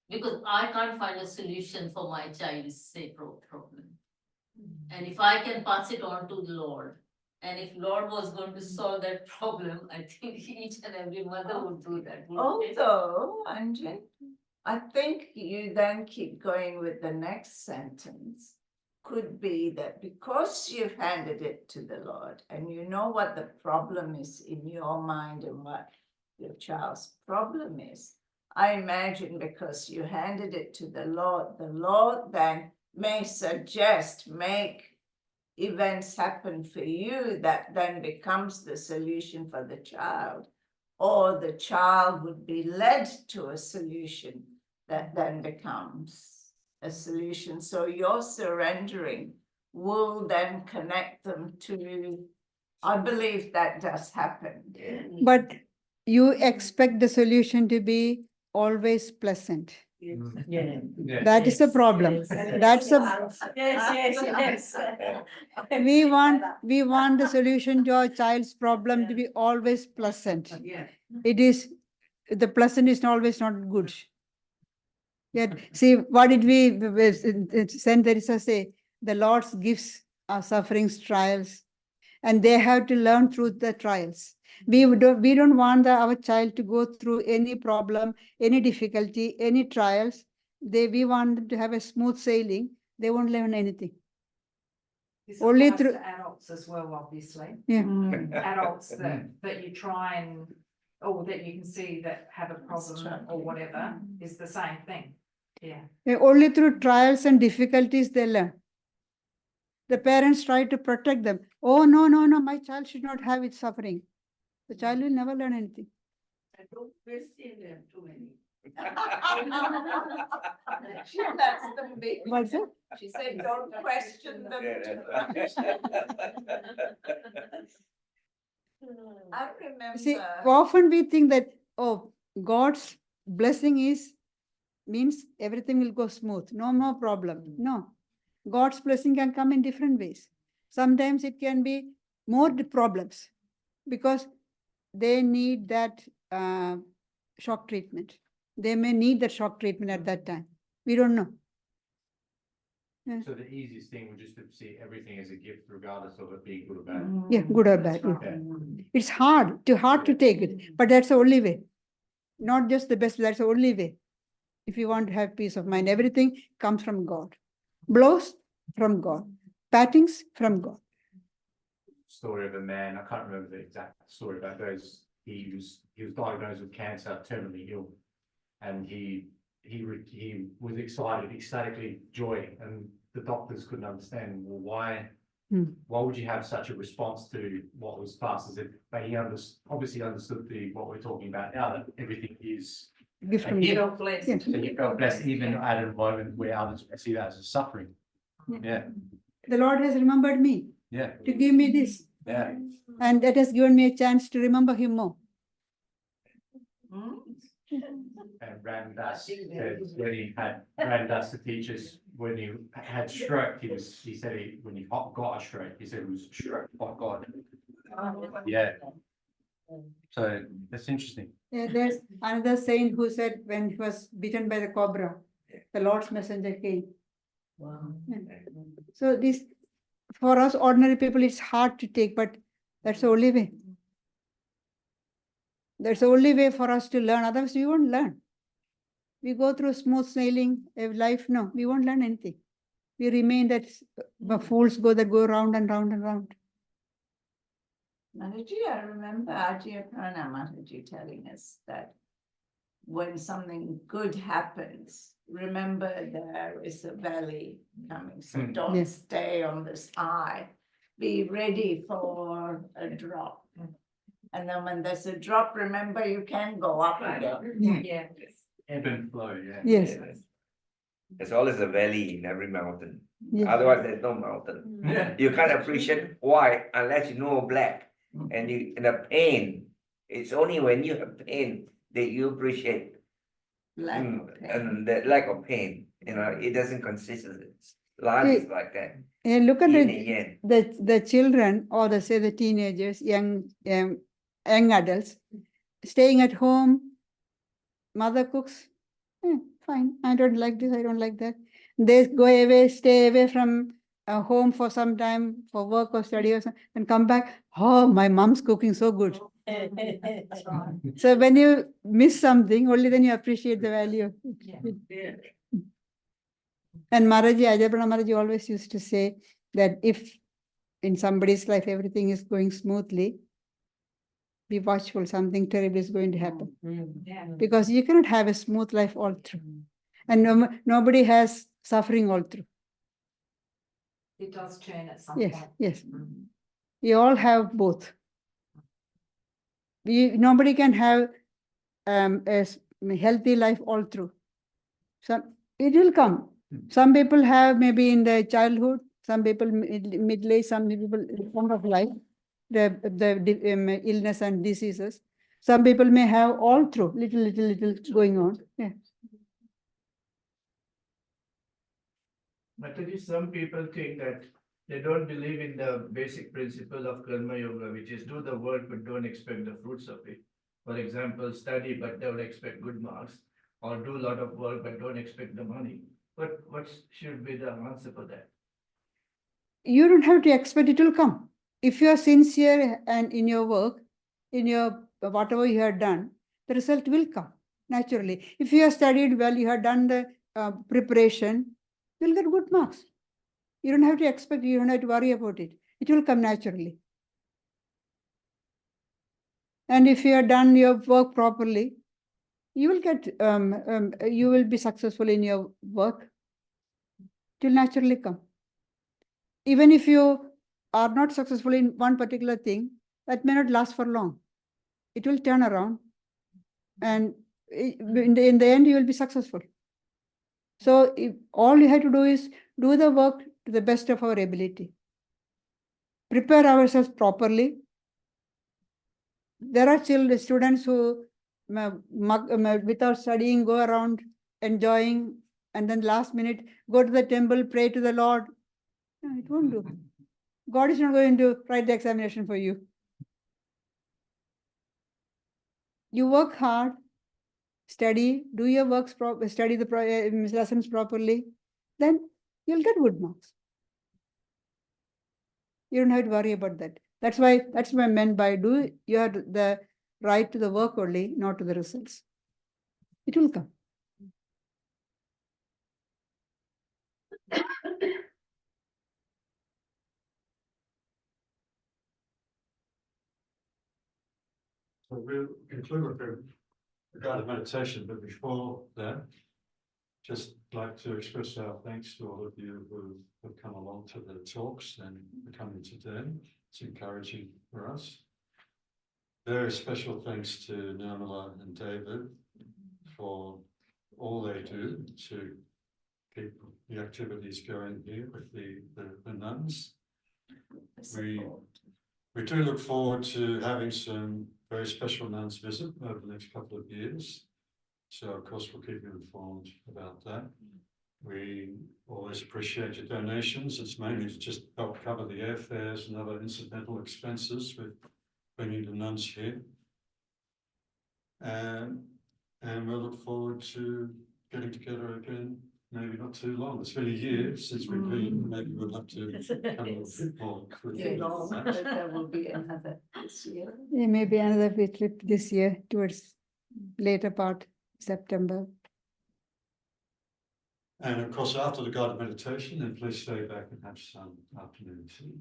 Speaker 3: because I can't find a solution for my child's say problem. And if I can pass it on to the Lord, and if Lord was going to solve that problem, I think each and every mother would do that. wouldn't they?
Speaker 5: Although, Anjin, I think you then keep going with the next sentence. Could be that because you've handed it to the Lord and you know what the problem is in your mind and what your child's problem is, I imagine because you handed it to the Lord then may suggest, make events happen for you that then becomes the solution for the child, or the child would be led to a solution that then becomes a solution. So your surrendering will then connect them to, I believe that does happen.
Speaker 2: But you expect the solution to be always pleasant.
Speaker 6: Yeah.
Speaker 2: That is the problem. That's the
Speaker 5: Yes.
Speaker 2: we want the solution to our child's problem to be always pleasant.
Speaker 4: Yeah.
Speaker 2: It is the pleasant is always not good. Yet see, what did Saint Teresa say? The Lord's gifts are sufferings, trials, and they have to learn through the trials. We don't want our child to go through any problem, any difficulty, any trials. We want them to have a smooth sailing. They won't learn anything.
Speaker 7: This
Speaker 2: Only
Speaker 7: applies
Speaker 2: through-
Speaker 7: to adults as well, obviously.
Speaker 2: Yeah.
Speaker 7: Adults that you try and, or that you can see that have a problem or whatever, is the same thing. Yeah.
Speaker 2: Only through trials and difficulties they learn. The parents try to protect them. Oh, no, my child should not have its suffering. The child will never learn anything.
Speaker 4: Don't question them too many.
Speaker 5: That's the big.
Speaker 2: What's that?
Speaker 5: She said, don't question them. I
Speaker 2: See,
Speaker 5: remember.
Speaker 2: often we think that, oh, God's blessing means everything will go smooth, no more problem. No, God's blessing can come in different ways. Sometimes it can be more problems because they need that shock treatment. They may need that shock treatment at that time. We don't know.
Speaker 6: So the easiest thing would just to see everything as a gift, regardless of it being good or bad.
Speaker 2: Yeah, good or bad.
Speaker 7: That's
Speaker 2: Yeah.
Speaker 7: right.
Speaker 2: It's hard to take it, but that's the only way. Not just the best, that's the only way. If you want to have peace of mind, everything comes from God. Blows from God. Pattings from God.
Speaker 6: Story of a man, I can't remember the exact story, but he was diagnosed with cancer, terminally ill, and he was ecstatically joy, and the doctors couldn't understand, well, why would you have such a response to what was fast as it? But he obviously understood what we're talking about now, that everything is
Speaker 2: Gift
Speaker 6: a
Speaker 2: from
Speaker 6: gift.
Speaker 2: God. Yeah.
Speaker 6: So you felt blessed even at a moment where others see that as a suffering. Yeah,
Speaker 2: The Lord has remembered me
Speaker 6: yeah,
Speaker 2: to give me this,
Speaker 6: yeah.
Speaker 2: and that has given me a chance to remember Him more.
Speaker 6: And Ramdas said when he had Ramdas the teachers, when he had stroke, he said when he got a stroke, he said it was stroke by God. Yeah. So that's interesting.
Speaker 2: Yeah, there's another saint who said when he was bitten by the cobra, the Lord's messenger came.
Speaker 3: Wow.
Speaker 2: So this, for us ordinary people, it's hard to take, but that's the only way. That's the only way for us to learn. Otherwise, we won't learn. We go through smooth sailing of life. No, we won't learn anything. We remain that fools go that go round and round and round.
Speaker 5: Mataji, I remember Gayatriprana Mataji telling us that when something good happens, remember there is a valley coming. So
Speaker 6: Mm.
Speaker 5: don't
Speaker 2: Yes.
Speaker 5: stay on this high. Be ready for a drop. And then when there's a drop, remember you can go up again.
Speaker 7: Yeah.
Speaker 6: Ebb and flow, yeah.
Speaker 2: Yes.
Speaker 9: There's always a valley in every mountain.
Speaker 2: Yeah.
Speaker 9: Otherwise, there's no mountain.
Speaker 6: Yeah.
Speaker 9: You can't appreciate white unless you know black. And the pain, it's only when you have pain that you appreciate
Speaker 5: Lack of pain.
Speaker 9: and the lack of pain. It doesn't consist of it. Life is like that.
Speaker 2: And look at
Speaker 9: Yin
Speaker 2: it.
Speaker 9: and yang.
Speaker 2: The children or the teenagers, young adults, staying at home, mother cooks, fine, I don't like this, I don't like that. They go away, stay away from home for some time for work or study or something, and come back, oh, my mom's cooking so good. So when you miss something, only then you appreciate the value of it.
Speaker 7: Yeah.
Speaker 2: And Gayatriprana Maharaji always used to say that if in somebody's life everything is going smoothly, be watchful, something terrible is going to happen.
Speaker 7: Yeah.
Speaker 2: Because you cannot have a smooth life all through. And nobody has suffering all through.
Speaker 7: It does turn at some
Speaker 2: Yes,
Speaker 7: point.
Speaker 2: yes. We all have both. Nobody can have a healthy life all through. So it will come. Some people have maybe in their childhood, some people middle age, some people in the form of life, the illness and diseases. Some people may have all through, little going on. Yeah.
Speaker 10: Mataji, some people think that they don't believe in the basic principle of karma yoga, which is do the work but don't expect the fruits of it. For example, study but don't expect good marks, or do a lot of work but don't expect the money. But what should be the answer for that?
Speaker 2: You don't have to expect it will come. If you are sincere and in your work, in your whatever you have done, the result will come naturally. If you have studied well, you have done the preparation, you'll get good marks. You don't have to expect, you don't have to worry about it. It will come naturally. And if you have done your work properly, you will get, you will be successful in your work. It will naturally come. Even if you are not successful in one particular thing, that may not last for long. It will turn around, and in the end, you will be successful. So all you have to do is do the work to the best of our ability. Prepare ourselves properly. There are students who, without studying, go around enjoying, and then last minute go to the temple, pray to the Lord. No, it won't do. God is not going to write the examination for you. You work hard, study, do your works, study the lessons properly, then you'll get good marks. You don't have to worry about that. That's what I meant by you have the right to the work only, not to the results. It will come.
Speaker 1: So we'll conclude with the guided meditation, but before that, just like to express our thanks to all of you who have come along to the talks and are coming today. It's encouraging for us. Very special thanks to Nirmala and David for all they do to keep the activities going here with the nuns. We do look forward to having some very special nuns visit over the next couple of years. So of course, we'll keep you informed about that. We always appreciate your donations. It's mainly to just help cover the airfares and other incidental expenses with bringing the nuns here. And we'll look forward to getting together again, maybe not too long. It's been a year since we've been, maybe we'll have to come a bit more quickly.
Speaker 5: Long, but there will be another this year.
Speaker 2: There may be another field trip this year towards later part, September.
Speaker 1: And of course, after the guided meditation, then please stay back and have some afternoon tea.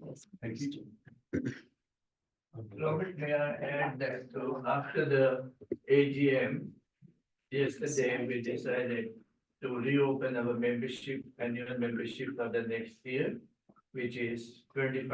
Speaker 5: Yes.
Speaker 1: Thank you.
Speaker 10: Robert, may I add that after the AGM, yesterday we decided to reopen our membership, annual membership for the next year, which is 25